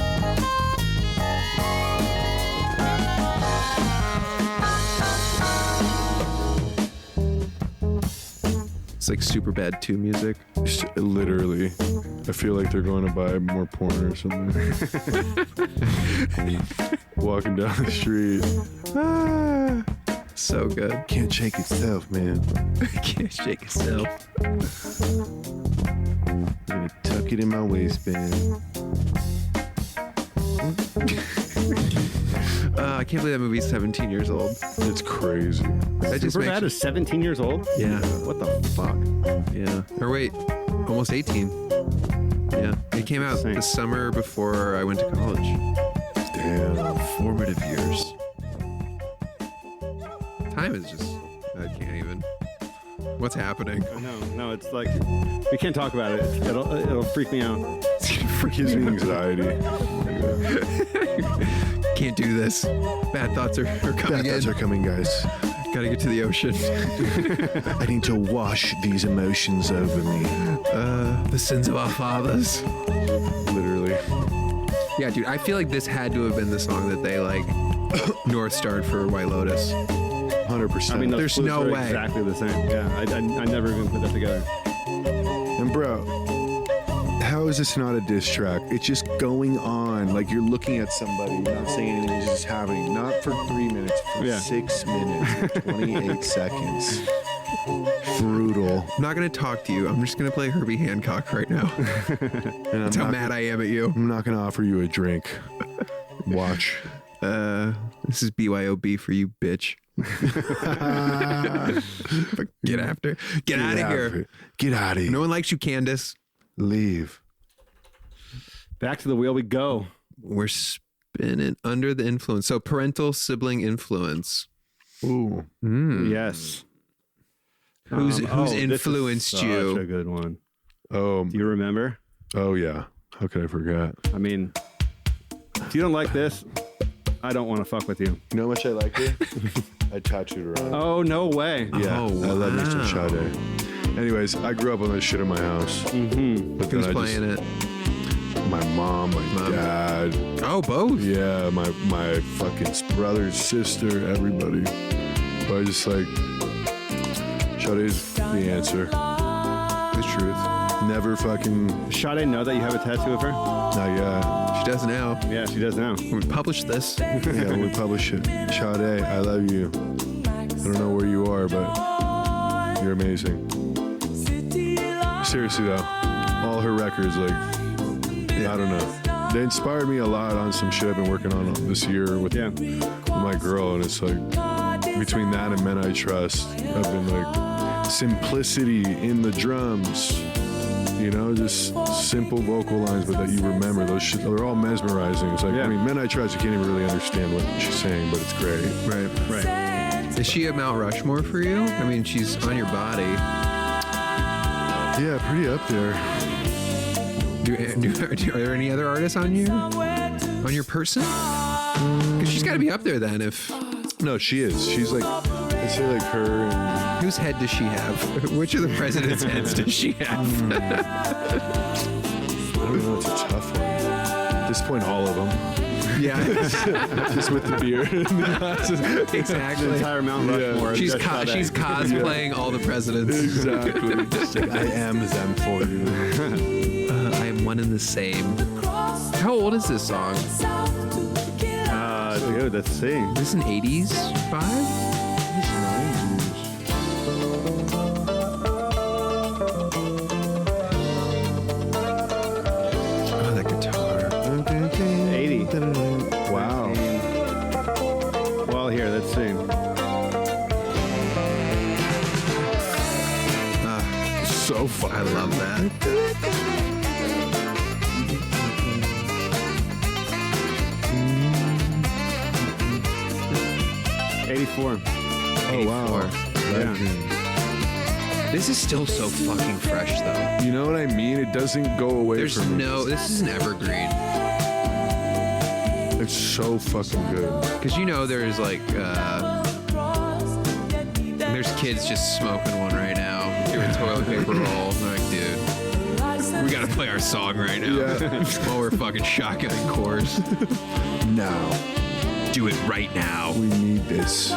It's like super bad 2 music. Literally. I feel like they're going to buy more porn or something. Walking down the street. So good. Can't shake itself, man. Can't shake yourself. I'm gonna tuck it in my waistband. I can't believe that movie's 17 years old. It's crazy. That just Superbad makes is 17 years old? Yeah. What the fuck? Yeah. Or wait, almost 18. Yeah. It came out Insane. the summer before I went to college. Damn. Formative years. Time is just, I can't even. What's happening? No, it's like we can't talk about it. It'll freak me out. Gives me anxiety. Can't do this. Bad thoughts are coming Bad thoughts in. are coming, guys. Gotta get to the ocean. I need to wash these emotions over me. The sins of our fathers. Literally. Yeah, dude, I feel like this had to have been the song that they North Starred for White Lotus. 100%. I mean, those There's flutes no are way. exactly the same. Yeah, I never even put that together. And bro, how is this not a diss track? It's just going on. Like you're looking at somebody, you're not saying anything, it's just happening. Not for 3 minutes, for 6 minutes and 28 seconds. Brutal. I'm not gonna talk to you. I'm just gonna play Herbie Hancock right now. And That's how mad I am at you. I'm not gonna offer you a drink. Watch. This is BYOB for you, bitch. Get after. Get out of here. Get out of here. No one likes you, Candace. Leave. Back to the wheel we go. We're spinning under the influence. So parental sibling influence. Ooh. Yes. Who's this is influenced such you? a good one. Oh. Do you remember? Oh yeah. How could I forget? I mean, if you don't like this, I don't want to fuck with you. You know how much I like it? I tattooed her on. Oh, no way. Yeah, Oh, I love Mr. wow. Sade. Anyways, I grew up on this shit in my house. Mm-hmm. But then Who's playing it? My mom, my Mom. dad. Oh, both. Yeah, my fucking brother, sister, everybody. But I just like, Sade's the answer. It's truth. Never fucking. Sade know that you have a tattoo of her? Not yet. She does now. Yeah, she does now. We published this. Yeah, we publish it. Sade, I love you. I don't know where you are, but you're amazing. Seriously though, all her records, like, I don't know. They inspired me a lot on some shit I've been working on this year with my girl, and it's like between that and Men I Trust, I've been like simplicity in the drums. You know, just simple vocal lines, but that you remember. Those shit, they're all mesmerizing. It's like, I mean, Men I Trust, you can't even really understand what she's saying, but it's great. Right. Is she a Mount Rushmore for you? I mean, she's on your body. Yeah, pretty up there. Are there any other artists on your person? Because she's got to be up there then. If No, she is. She's like, I'd say like her and... Whose head does she have? Which of the president's heads does she have? I don't know, it's a tough one. At this point, all of them. Yeah, Just with the beard and the glasses. exactly. The entire Mount Rushmore. She's just Sade. she's cosplaying all the presidents. Exactly. Just like, I am them for you. I am one and the same. How old is this song? Dude, let's see. Is this an 80s vibe? Oh, that guitar. 80. Wow. Well, here, let's see. So fun. I love that. 84. Oh, wow. Yeah. This is still so fucking fresh, though. You know what I mean? It doesn't go away There's from me. this is an evergreen. It's so fucking good. Because there's like, there's kids just smoking one right now, doing toilet paper roll. I'm like, dude, we gotta play our song right now. Yeah. While we're fucking shotgunning chorus. Now. Do it right now. We need this.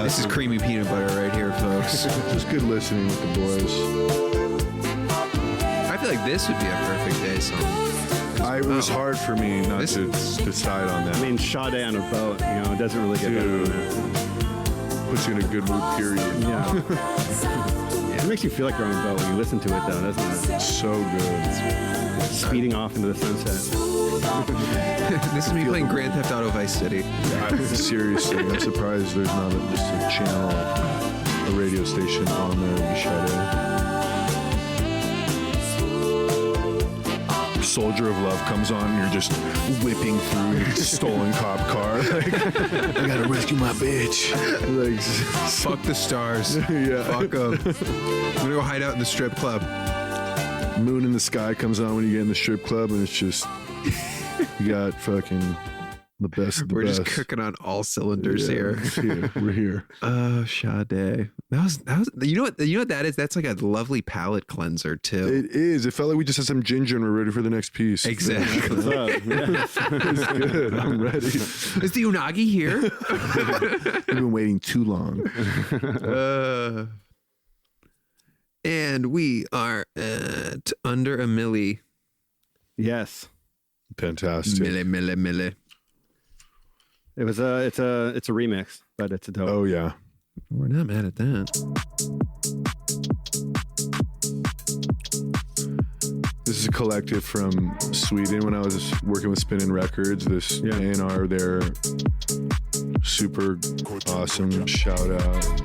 This is creamy peanut butter right here, folks. Just good listening with the boys. I feel like this would be a perfect day song. It was hard for me not to decide on that. I mean, Sade on a boat, it doesn't really get better than that. Puts you in a good mood, period. Yeah. It makes you feel like you're on a boat when you listen to it, though, doesn't it? So good. Speeding off into the sunset. This is me playing Grand Theft Auto Vice City. Seriously, I'm surprised there's not just a channel, a radio station on there with Sade. Soldier of Love comes on and you're just whipping through a stolen cop car. Like, I gotta rescue my bitch. Like, Fuck the stars. Yeah. Fuck them. I'm gonna go hide out in the strip club. Moon in the Sky comes on when you get in the strip club, and it's just, you got fucking the best of the We're best. just cooking on all cylinders here. We're here. Oh, Sade. That was you know what that is? That's like a lovely palate cleanser too. It is. It felt like we just had some ginger and we're ready for the next piece. Exactly. What's up? Yeah. It's good. I'm ready. Is the unagi here? We've been waiting too long. And we are at under a milli. Yes. Fantastic. Milli. It's a remix, but it's a dope. Oh, yeah. We're not mad at that. This is a collective from Sweden. When I was working with Spinnin' Records, this A&R there, super awesome. Shout out.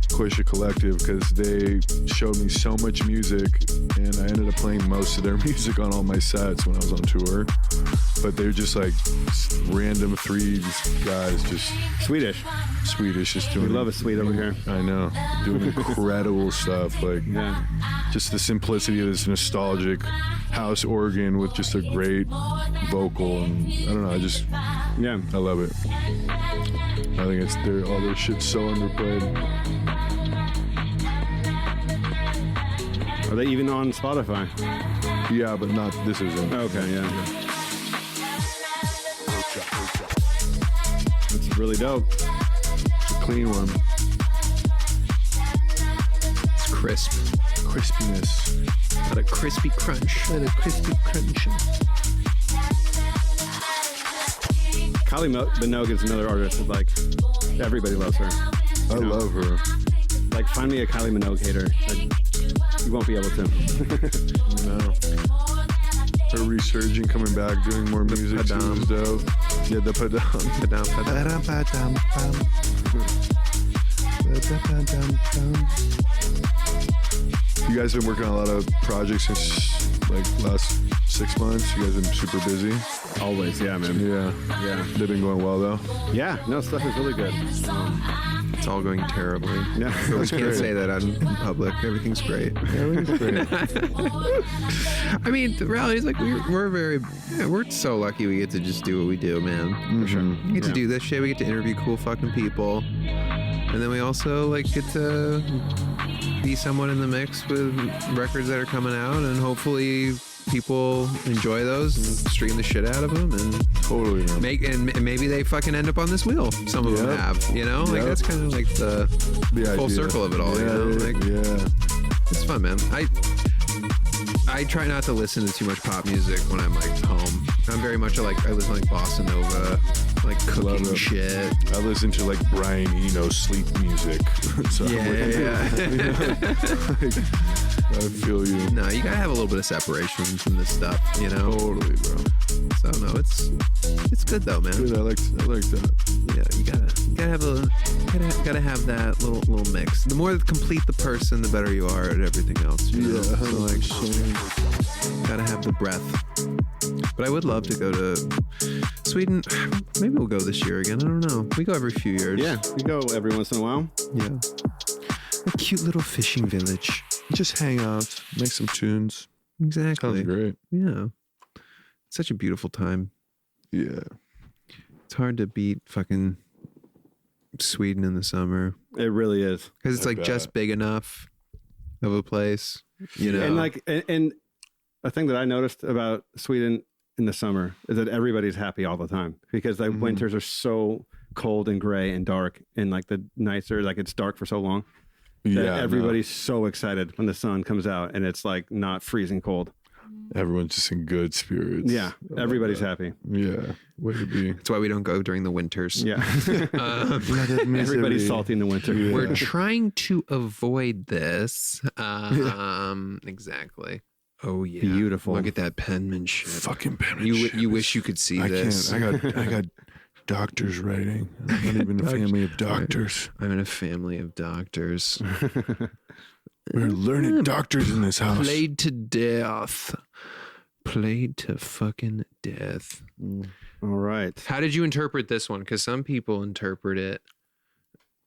Koisha Collective, because they showed me so much music, and I ended up playing most of their music on all my sets when I was on tour. But they're just like random three guys, just Swedish, just doing. We love a Swede over here. I know, doing incredible stuff. Like, just the simplicity of this nostalgic house organ with just a great vocal, and I don't know, Yeah. I love it. I think all their shit's so underplayed. Are they even on Spotify? Yeah, but not, this isn't. Okay, yeah. It's really dope. It's a clean one. It's crisp. Crispiness. Got a crispy crunch. Got a crispy crunch. Kylie Minogue is another artist that, like, everybody loves her. I love her. Like, find me a Kylie Minogue hater. Like, you won't be able to. No. Her resurging, coming back, doing more music too is dope. Yeah, the padam. Padam, padam. Padam, padam. You guys been working on a lot of projects since like last 6 months. You guys been super busy. Always, yeah, man. Yeah. They've been going well though. Yeah, no, stuff is really good. It's all going terribly. Yeah. But we That's can't great. say that in public. Everything's great. Everything's great. I mean, the reality is like we're so lucky we get to just do what we do, man. For sure. We get to do this shit. We get to interview cool fucking people, and then we also like get to be someone in the mix with records that are coming out, and hopefully people enjoy those and stream the shit out of them and Totally, man. maybe they fucking end up on this wheel. Some of them Yep. have, you know, like Yep. that's kind of like the full idea. circle of it all. Yeah, you know, like yeah. it's fun, man. I try not to listen to too much pop music when I'm like home. I'm very much I listen to like bossa nova, like cooking Love it. shit. I listen to like Brian Eno sleep music. So I'm like, I feel you. No, you gotta have a little bit of separation from this stuff, you know. Totally, bro. So no, it's good though, man. Good, I like that. Yeah, you gotta have that little mix. The more complete the person, the better you are at everything else. You know? Yeah, So like, 100%. gotta have the breath. But I would love to go to Sweden. Maybe we'll go this year again. I don't know. We go every few years. Yeah, we go every once in a while. Yeah. A cute little fishing village. Just hang out, make some tunes. Exactly. Sounds great. Yeah. It's such a beautiful time. Yeah. It's hard to beat fucking Sweden in the summer It really is. because it's I like bet. just big enough of a place, you know. And like, and a thing that I noticed about Sweden in the summer is that everybody's happy all the time because like winters are so cold and gray and dark, and like the nights are like it's dark for so long that Yeah. everybody's so excited when the sun comes out and it's like not freezing cold. Everyone's just in good spirits. Yeah, I love everybody's that. happy. Yeah. Way to be. That's why we don't go during the winters. Yeah, Let it misery. everybody's salty in the winter. Yeah. We're trying to avoid this. Exactly. Oh yeah. Beautiful. Look at that penmanship. Fucking penmanship. You wish you could see I this. can't. I got doctors writing. I'm not even a family of doctors. I'm in a family of doctors. We're learning doctors in this house. Played to death. Played to fucking death. All right. How did you interpret this one? Because some people interpret it,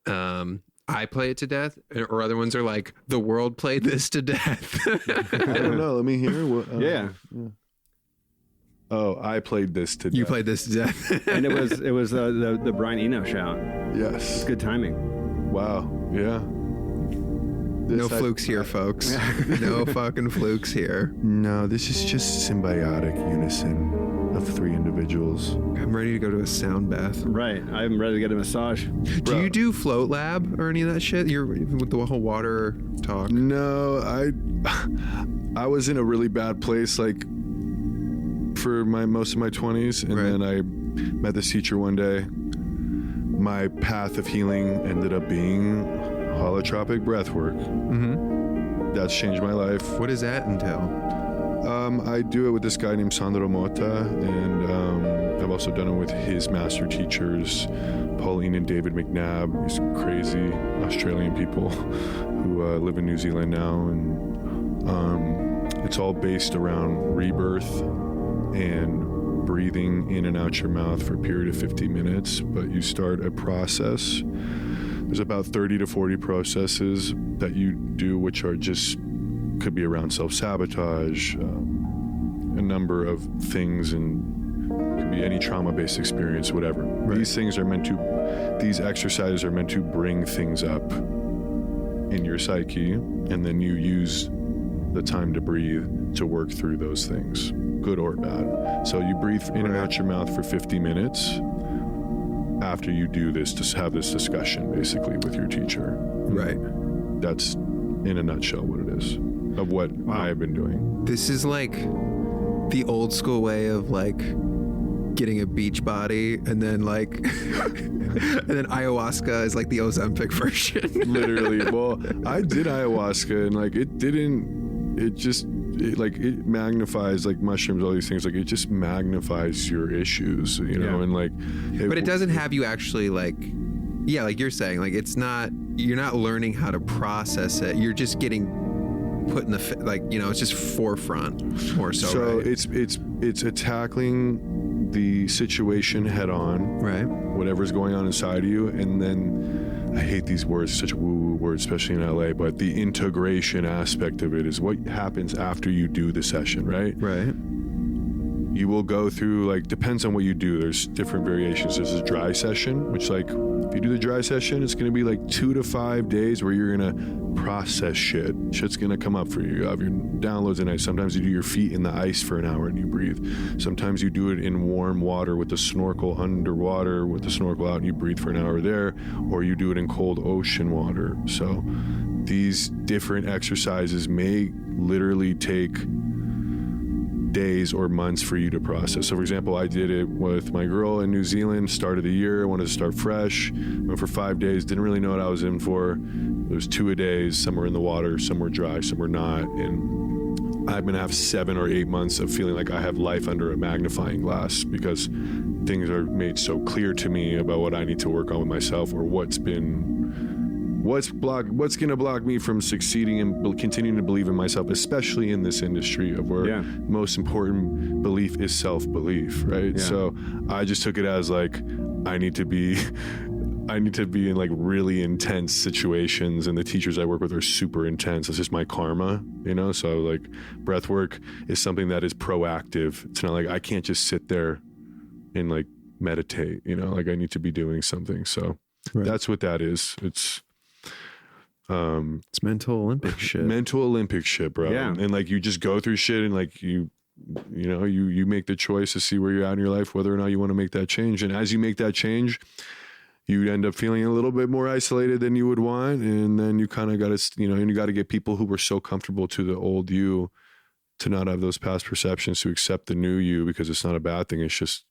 I play it to death, or other ones are like, the world played this to death. I don't know. Let me hear. What, Yeah. Oh, I played this today. You played this to death. And it was the Brian Eno shout. Yes. Good timing. Wow. Yeah. No This I- flukes here, folks. No fucking flukes here. No, this is just symbiotic unison of three individuals. I'm ready to go to a sound bath. Right. I'm ready to get a massage. Do you do Float Lab or any of that shit? You're with the whole water talk. No, I was in a really bad place like for most of my 20s, and Right. then I met this teacher one day. My path of healing ended up being holotropic breath work. Mm-hmm. That's changed my life. What does that entail? I do it with this guy named Sandro Mota, and I've also done it with his master teachers, Pauline and David McNabb, these crazy Australian people who live in New Zealand now, and it's all based around rebirth and breathing in and out your mouth for a period of 50 minutes, but you start a process. There's about 30 to 40 processes that you do, which are just could be around self-sabotage, a number of things and It could be any trauma-based experience, whatever. Right. These exercises are meant to bring things up in your psyche, and then you use the time to breathe to work through those things, good or bad. So you breathe in and out your mouth for 50 minutes after you do this, to have this discussion basically with your teacher. Right. That's in a nutshell what it is of what I've been doing. This is like the old school way of like getting a beach body, and then like and then ayahuasca is like the Ozempic version. Literally. Well, I did ayahuasca, and like it magnifies, like mushrooms, all these things, like it just magnifies your issues, you know. And like but it doesn't have you actually like, yeah, like you're saying, like you're not learning how to process it, you're just getting put in the like, you know, it's just forefront more so. So right? it's tackling the situation head on, right, whatever's going on inside of you. And then I hate these words, such a woo-woo word, especially in LA, but the integration aspect of it is what happens after you do the session, right? Right. You will go through, like, depends on what you do. There's different variations. There's a dry session, which, like, if you do the dry session, it's going to be like 2 to 5 days where you're going to process shit. Shit's going to come up for you. You have your downloads at night. Sometimes you do your feet in the ice for an hour and you breathe. Sometimes you do it in warm water with the snorkel underwater, with the snorkel out, and you breathe for an hour there, or you do it in cold ocean water. So these different exercises may literally take days or months for you to process. So for example, I did it with my girl in New Zealand, start of the year. I wanted to start fresh. Went for 5 days, didn't really know what I was in for. It was 2 a days, some were in the water, some were dry, some were not. And I'm gonna have 7 or 8 months of feeling like I have life under a magnifying glass, because things are made so clear to me about what I need to work on with myself, or what's gonna block me from succeeding and continuing to believe in myself, especially in this industry of where most important belief is self-belief, right? So I just took it as like, I need to be in like really intense situations, and the teachers I work with are super intense. It's just my karma, you know? So like breath work is something that is proactive. It's not like I can't just sit there and like meditate, you know, like I need to be doing something. So that's what that is. It's mental Olympic shit. Mental Olympic shit, bro. Yeah. And like you just go through shit, and like you make the choice to see where you're at in your life, whether or not you want to make that change. And as you make that change, you end up feeling a little bit more isolated than you would want. And then you kind of got to, you know, and you got to get people who were so comfortable to the old you to not have those past perceptions, to accept the new you, because it's not a bad thing. It's just,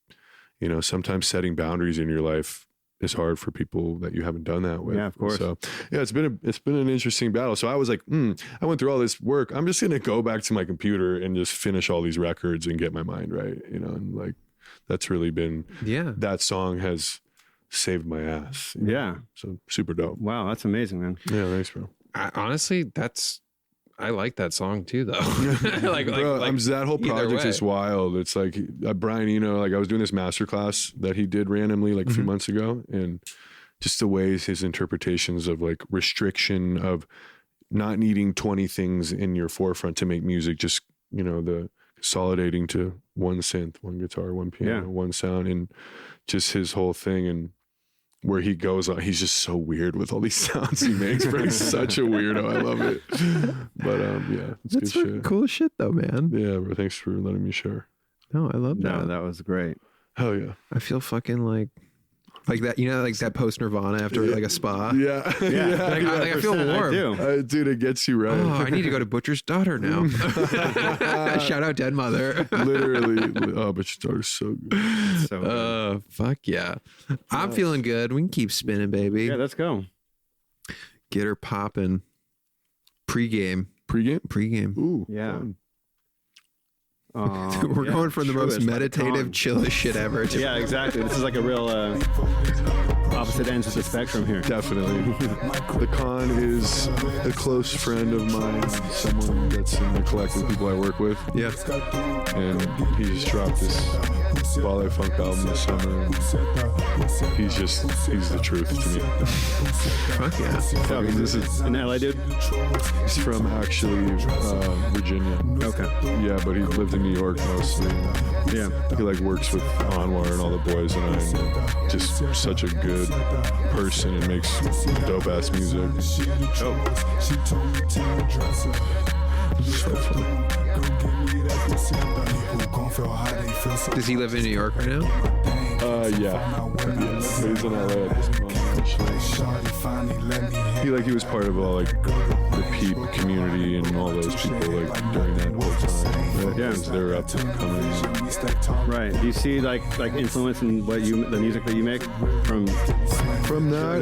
you know, sometimes setting boundaries in your life is hard for people that you haven't done that with. Yeah, of course. So yeah, it's been an interesting battle. So I was like, I went through all this work. I'm just going to go back to my computer and just finish all these records and get my mind right. You know, and like, that's really been, that song has saved my ass. Yeah. So super dope. Wow. That's amazing, man. Yeah. Thanks, bro. Honestly, I like that song too, though. That whole project is wild. It's like Brian Eno, like I was doing this masterclass that he did randomly like a few months ago, and just the ways his interpretations of like restriction of not needing 20 things in your forefront to make music, just, you know, the consolidating to one synth, one guitar, one piano, one sound, and just his whole thing. And where he goes on, he's just so weird with all these sounds he makes, bro. He's such a weirdo. I love it. But yeah, it's that's good shit. Cool shit though, man. Yeah, bro. Thanks for letting me share. No, I love that. No, that was great. Hell yeah. I feel fucking like that, you know, like that post Nirvana after like a spa. Yeah. I feel warm. Dude, it gets you right. Oh, I need to go to Butcher's Daughter now. Shout out Dead Mother. Literally. Oh, but your daughter's so good. So good. Fuck yeah. I'm feeling good. We can keep spinning, baby. Yeah, let's go. Get her popping. Pre-game. Ooh. Yeah. Fun. We're going from the most meditative, chillest shit ever to yeah, exactly. This is like a real opposite ends of the spectrum here. Definitely. The Con is a close friend of mine, someone that's in the collective people I work with. Yeah. And he just dropped this Ballet Funk album this summer. He's the truth to me. Fuck yeah. So this is an LA dude. He's from actually Virginia. Okay. Yeah, but he lived in New York mostly. Yeah. He like works with Anwar and all the boys, and I'm just such a good person and makes dope ass music. Oh. So fun. Does he live in New York right now? Yeah. But he's in LA at this point, actually. He was part of all like the Peep community and all those people like during that whole time. Yeah. They were up and coming. Right. Do you see like influence in the music that you make from that?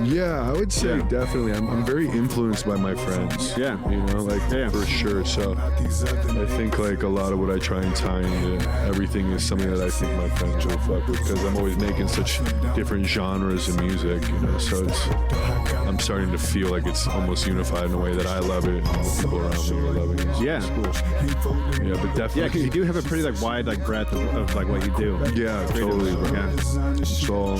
Yeah, I would say Yeah. definitely. I'm very influenced by my friends. Yeah. You know, like for sure. So I think like a lot of what I try and tie into everything is something that I think my friends will fuck with, because I'm always making such different genres of music, you know. So I'm starting to feel like it's almost unified in a way that I love it and the people around me are loving it. So Yeah. it's cool. Yeah, but definitely. Yeah, because you do have a pretty like wide like breadth of like what you do. Yeah, totally, bro. Yeah. It's all,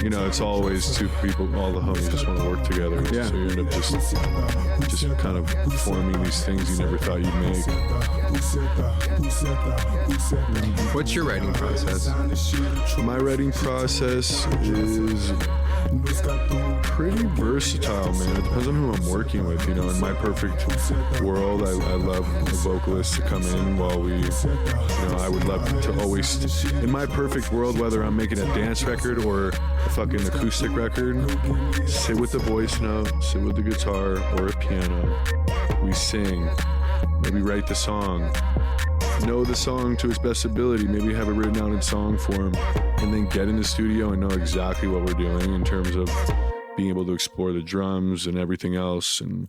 you know, it's always two people, all the homies just want to work together. Yeah. So you end up just kind of forming these things you never thought you'd make. What's your writing process? My writing process is pretty versatile, man. It depends on who I'm working with. You know, in my perfect world, I love the vocalists to come in while we, you know, I would love to always, in my perfect world, whether I'm making a dance record or a fucking acoustic record, sit with the voice note, sit with the guitar or a piano. We sing, maybe write the song, know the song to its best ability, maybe have it written out in song form, and then get in the studio and know exactly what we're doing in terms of being able to explore the drums and everything else. And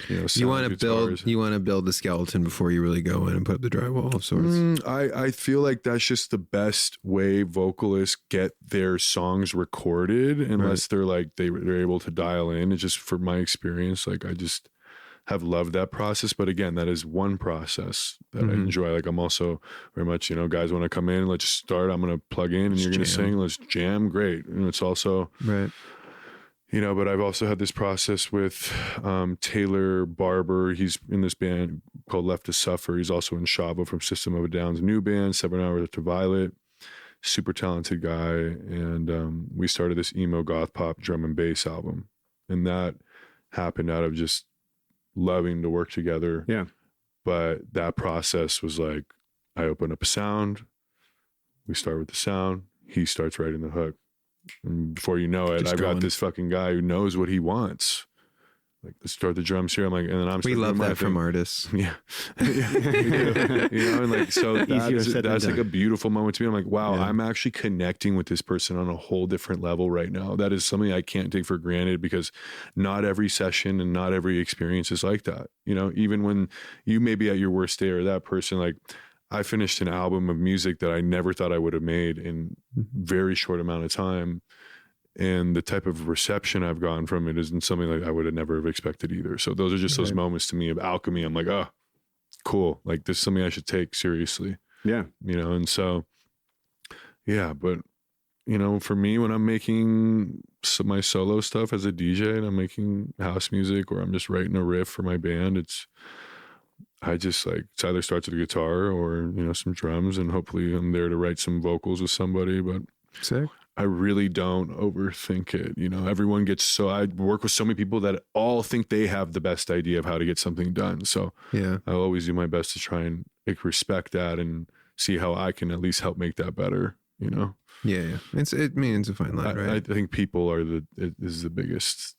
you know, You want to build the skeleton before you really go in and put up the drywall of sorts. I feel like that's just the best way vocalists get their songs recorded, unless they're like they're able to dial in. It's just, for my experience, like I just have loved that process. But again, that is one process that I enjoy. Like I'm also very much, you know, guys want to come in, let's start, I'm going to plug in and you're going to sing, let's jam. Great. And it's also, you know, but I've also had this process with Taylor Barber. He's in this band called Left to Suffer. He's also in Shavo from System of a Down's new band, 7 Hours to Violet. Super talented guy. And we started this emo goth pop drum and bass album. And that happened out of just loving to work together. Yeah. But that process was like, I open up a sound, we start with the sound, he starts writing the hook. And before you know it, I've got this fucking guy who knows what he wants. Like, let's start the drums here. I'm like, and then We love that from artists. Yeah. Yeah, we do. You know, and like, so that's like a beautiful moment to me. I'm like, wow, I'm actually connecting with this person on a whole different level right now. That is something I can't take for granted, because not every session and not every experience is like that. You know, even when you may be at your worst day, or that person, like, I finished an album of music that I never thought I would have made in very short amount of time. And the type of reception I've gotten from it isn't something like I would have never have expected either. So those are just those moments to me of alchemy. I'm like, oh, cool. Like, this is something I should take seriously. Yeah. You know, and so, yeah, but, you know, for me, when I'm making my solo stuff as a DJ and I'm making house music, or I'm just writing a riff for my band, I just like, it's either starts with a guitar or, you know, some drums, and hopefully I'm there to write some vocals with somebody. But Sick. I really don't overthink it. You know, everyone gets I work with so many people that all think they have the best idea of how to get something done. So Yeah. I'll always do my best to try and respect that and see how I can at least help make that better, you know? Yeah. It's a fine line, right? I think people is the biggest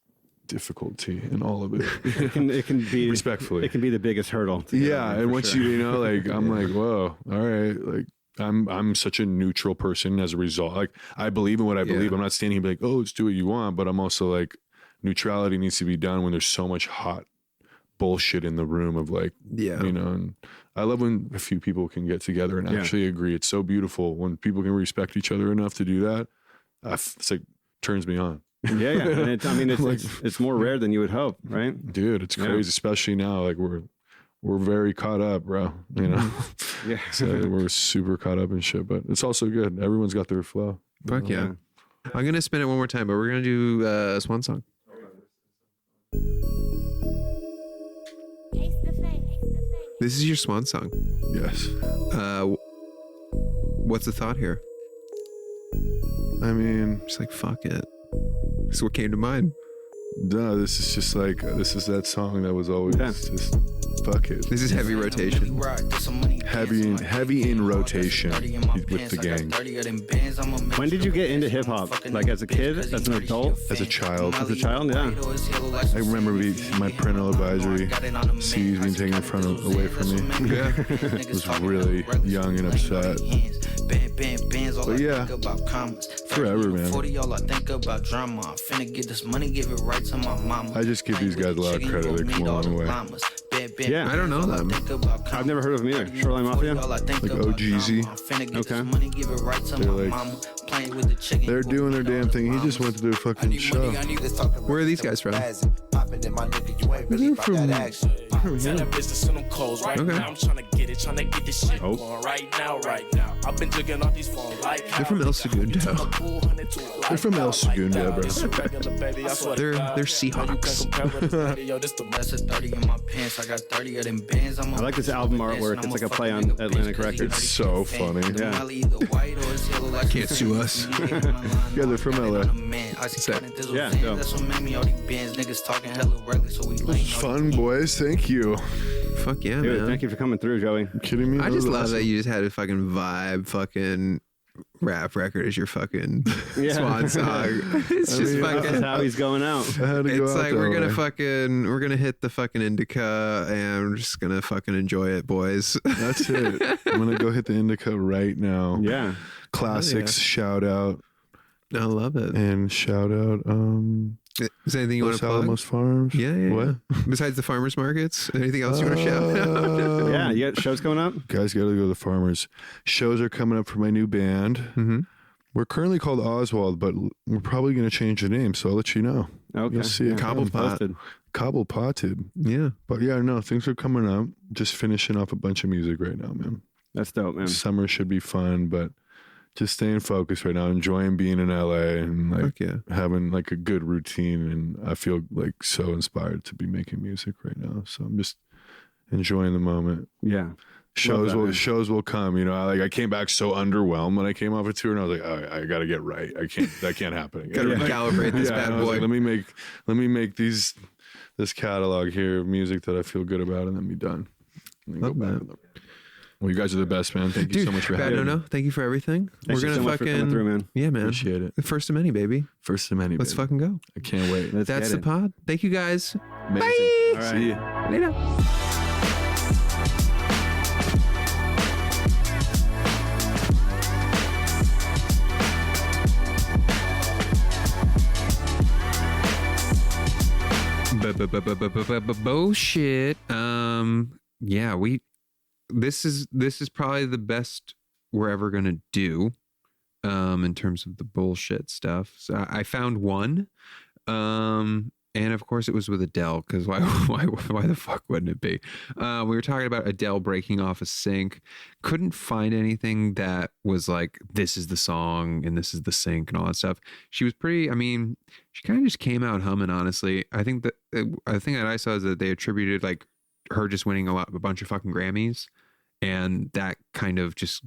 difficulty in all of it. It can be respectfully. It can be the biggest hurdle. Yeah. And once you know, like, I'm like, whoa, all right. Like, I'm such a neutral person as a result. Like, I believe in what I believe. I'm not standing here like, oh, let's do what you want. But I'm also like, neutrality needs to be done when there's so much hot bullshit in the room of like, you know, and I love when a few people can get together and actually agree. It's so beautiful when people can respect each other enough to do that. It's like, turns me on. Yeah. And it's more rare than you would hope, right? Dude, it's crazy, especially now. Like, we're we're very caught up, bro. You know, Yeah. so we're super caught up in shit, but it's also good. Everyone's got their flow. Fuck yeah. I'm gonna spin it one more time, but we're gonna do Swan Song. This is your Swan Song. Yes. What's the thought here? I mean, Just like fuck it. This is what came to mind. no, this is just like, this is that song that was always just fuck it. This is heavy rotation. Heavy in rotation with the gang. When did you get into hip hop? Like as a kid, as an adult, As a child, Yeah. I remember my parental advisory CDs being taken away from me. Yeah. I was really young and upset. But yeah, forever, man. I just give these guys a lot of credit. They come a long way. Yeah. I don't know them. I've never heard of them either. Shoreline Mafia. Like OGZ. Okay. They're doing their damn thing. He just went to do a fucking show. Where are these guys from? They're from here. Okay. Oh. They're from El Segundo. They're from El Segundo, bro. They're Seahawks. I like this album artwork. It's like a play on Atlantic Records. It's so funny. Yeah. Can't sue us. Yeah, they're from LA. Yeah, dope. Fun, boys. Thank you. Fuck yeah, Dude, man. thank you for coming through, Joey. You kidding me? I just love awesome. that you just had a fucking vibe fucking rap record as your fucking Yeah. Swan Song. It's just That's fucking. how he's going out. I had to go It's out like that we're way. gonna hit the fucking indica and we're just gonna fucking enjoy it, boys. That's it. I'm gonna go hit the indica right now. Yeah. Classics. Shout out I love it. and shout out. Is there anything you want Los to plug? Alamos Farms. Yeah. What? Besides the farmers markets, anything else you want to shout out? Yeah, you got shows coming up? Guys, gotta go to the farmers. Shows are coming up for my new band. Mm-hmm. We're currently called Oswald, but we're probably gonna change the name, so I'll let you know. Okay. You'll see it. Cobblepot. Posted. Cobblepotted. Yeah. But yeah, no, things are coming up. Just finishing off a bunch of music right now, man. That's dope, man. Summer should be fun, but just staying focused right now, enjoying being in LA and like Fuck yeah. having like a good routine. And I feel like so inspired to be making music right now. So I'm just enjoying the moment. Yeah. Shows that, man. will come. You know, I came back so underwhelmed when I came off a tour, and I was like, oh, I got to get right. That can't happen again. Gotta recalibrate this Yeah, bad and I was boy. like, let me make this catalog here of music that I feel good about, and then be done. And then Love go back. that. Well, you guys are the best, man. Thank you Dude, so much for Bad having me. Nonno, thank you for everything. Thanks we're gonna so much for coming fucking through, man. Yeah, man. Appreciate it. The first of many, baby. First of many. Let's baby. fucking go. I can't wait. Let's That's get the it. pod. Thank you guys. Amazing. Bye. All right. See you. Later. Bullshit. Yeah, this is probably the best we're ever gonna do in terms of the bullshit stuff. So I found one. And of course it was with Adele, because why the fuck wouldn't it be? We were talking about Adele breaking off a sync. Couldn't find anything that was like, this is the song and this is the sync and all that stuff. She was pretty, I mean, she kind of just came out humming, honestly. I think that I saw is that they attributed like her just winning a bunch of fucking Grammys, and that kind of just,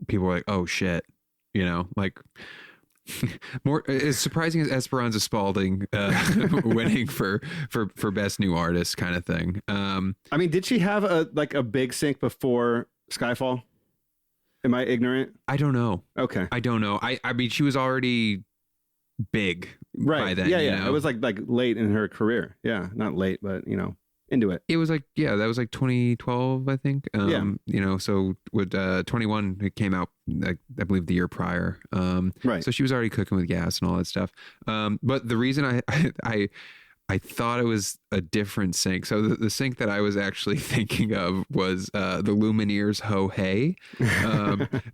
people were like, oh shit, you know, like, more as surprising as Esperanza Spalding winning for best new artist kind of thing. I mean, did she have a big sync before Skyfall? Am I ignorant? I don't know. Okay. I don't know. I mean, she was already big by then. Yeah, you yeah. know? It was like late in her career. Yeah, not late, but into it. It was like, yeah, that was like 2012, I think. Yeah. You know, so with 21, it came out, like, I believe the year prior. Right. So she was already cooking with gas and all that stuff. But the reason I thought it was a different sync. So the sync that I was actually thinking of was the Lumineers' Ho Hey.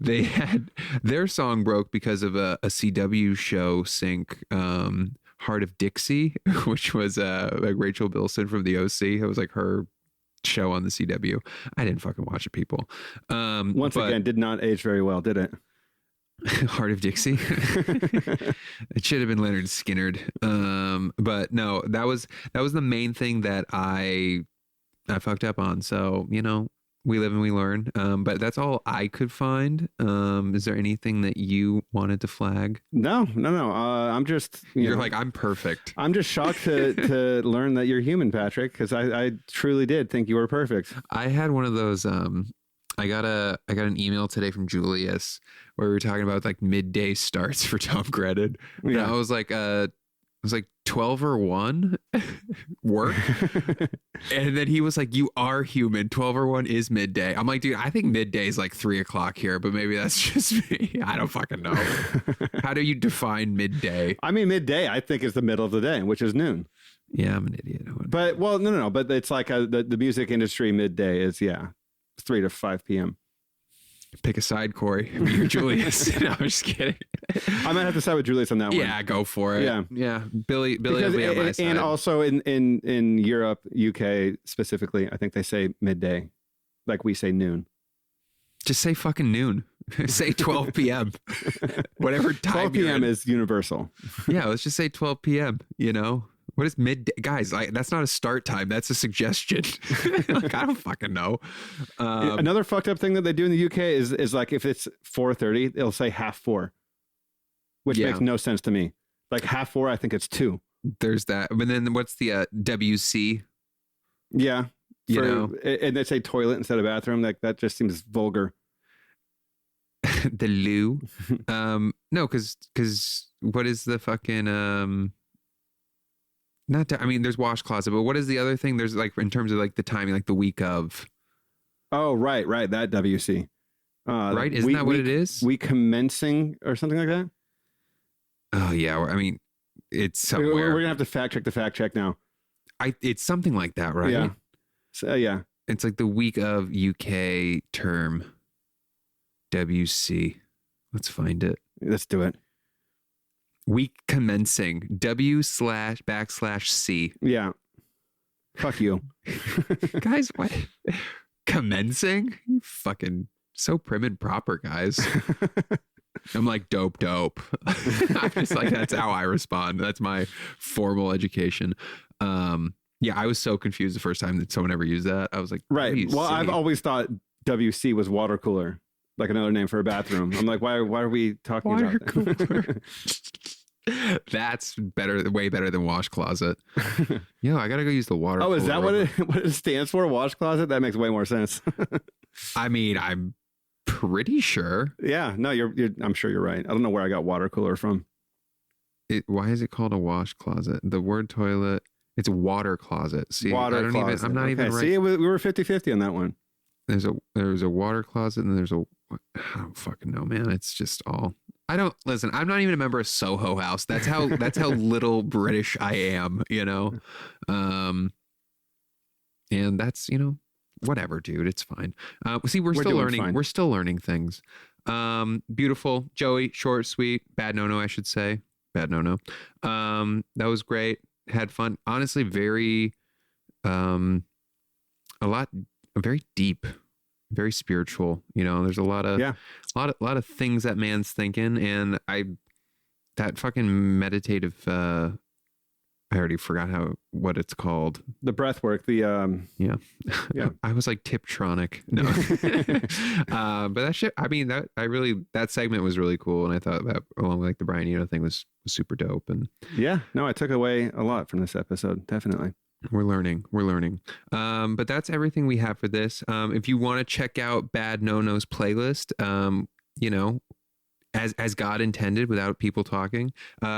They had, their song broke because of a CW show sync, Heart of Dixie, which was like Rachel Bilson from the OC. It was like her show on the CW. I didn't fucking watch it, people. Once again, did not age very well, did it? Heart of Dixie. It should have been Leonard Skinnerd. But no, that was the main thing that I fucked up on. So, you know, we live and we learn. But that's all I could find. Is there anything that you wanted to flag? No. I'm just, you're like, I'm perfect. I'm just shocked to learn that you're human, Patrick, because I truly did think you were perfect. I had one of those, I got an email today from Julius where we were talking about like midday starts for Tom Grennan. Yeah. And I was like 12 or 1 work. And then he was like, you are human. 12 or 1 is midday. I'm like, dude, I think midday is like 3 o'clock here, but maybe that's just me. I don't fucking know. How do you define midday? I mean, midday, I think is the middle of the day, which is noon. Yeah, I'm an idiot. But well, no. But it's like the music industry midday is 3 to 5 p.m. Pick a side, Corey. You're Julius. No, I'm just kidding. I might have to side with Julius on that one. Yeah, go for it. Yeah. Billy will be on my side. And also in Europe, UK specifically, I think they say midday, like we say noon. Just say fucking noon. Say 12 p.m. Whatever time. 12 p.m. is universal. Yeah, let's just say 12 p.m. You know. What is midday? Guys, that's not a start time. That's a suggestion. Like, I don't fucking know. Another fucked up thing that they do in the UK is like if it's 4:30, they'll say 4:30, which makes no sense to me. Like 4:30, I think it's 2. There's that. But then what's the WC? Yeah. You know? And they say toilet instead of bathroom. Like that just seems vulgar. The loo. No, because what is the fucking... there's wash closet, but what is the other thing? There's like, in terms of like the timing, like the week of. Oh, right. That WC. Right? Isn't that what it is? Week commencing or something like that? Oh, yeah. I mean, it's somewhere. We're going to have to fact check the fact check now. It's something like that, right? Yeah. So, yeah. It's like the week of UK term. WC. Let's find it. Let's do it. Week commencing W/\C. Yeah. Fuck you. Guys, what? Commencing? You fucking so prim and proper, guys. I'm like, dope. I'm just like, that's how I respond. That's my formal education. Yeah, I was so confused the first time that someone ever used that. I was like, right. Well, I've always thought WC was water cooler, like another name for a bathroom. I'm like, why are we talking water about cooler? That's better, way better than wash closet. Yo, I gotta go use the water. Oh, is that what it stands for? Wash closet? That makes way more sense. I mean, I'm pretty sure. Yeah, no, I'm sure you're right. I don't know where I got water cooler from. Why is it called a wash closet? The word toilet, it's a water closet. See, water closet. I'm not even right. See, we were 50-50 on that one. There's a water closet, and there's I don't fucking know, man. It's just all. I don't listen. I'm not even a member of Soho House. That's how little British I am, you know. And that's, you know, whatever, dude. It's fine. See, we're still learning. Fine. We're still learning things. Beautiful, Joey. Short, sweet. Bad Nonno, I should say. Bad Nonno. That was great. Had fun. Honestly, very, very deep. Very spiritual, you know. There's a lot of things that man's thinking, and that fucking meditative. I already forgot what it's called. The breath work. The yeah. I was like Tiptronic. No, but that shit. I mean, that segment was really cool, and I thought that along with like the Brian Eno thing was super dope. And yeah, no, I took away a lot from this episode. Definitely. We're learning. But that's everything we have for this. If you want to check out Bad Nonno's playlist, you know, as God intended without people talking,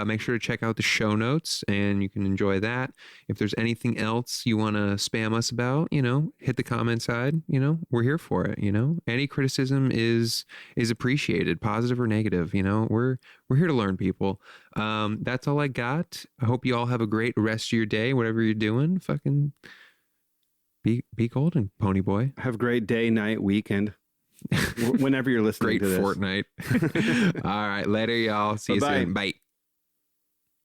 make sure to check out the show notes and you can enjoy that. If there's anything else you want to spam us about, you know, hit the comment side, you know, we're here for it. You know, any criticism is appreciated, positive or negative. You know, we're here to learn, people. That's all I got. I hope you all have a great rest of your day, whatever you're doing. Fucking be golden, pony boy. Have a great day, night, weekend. Whenever you're listening to this. Great fortnight. All right. Later, y'all. See you soon. Bye.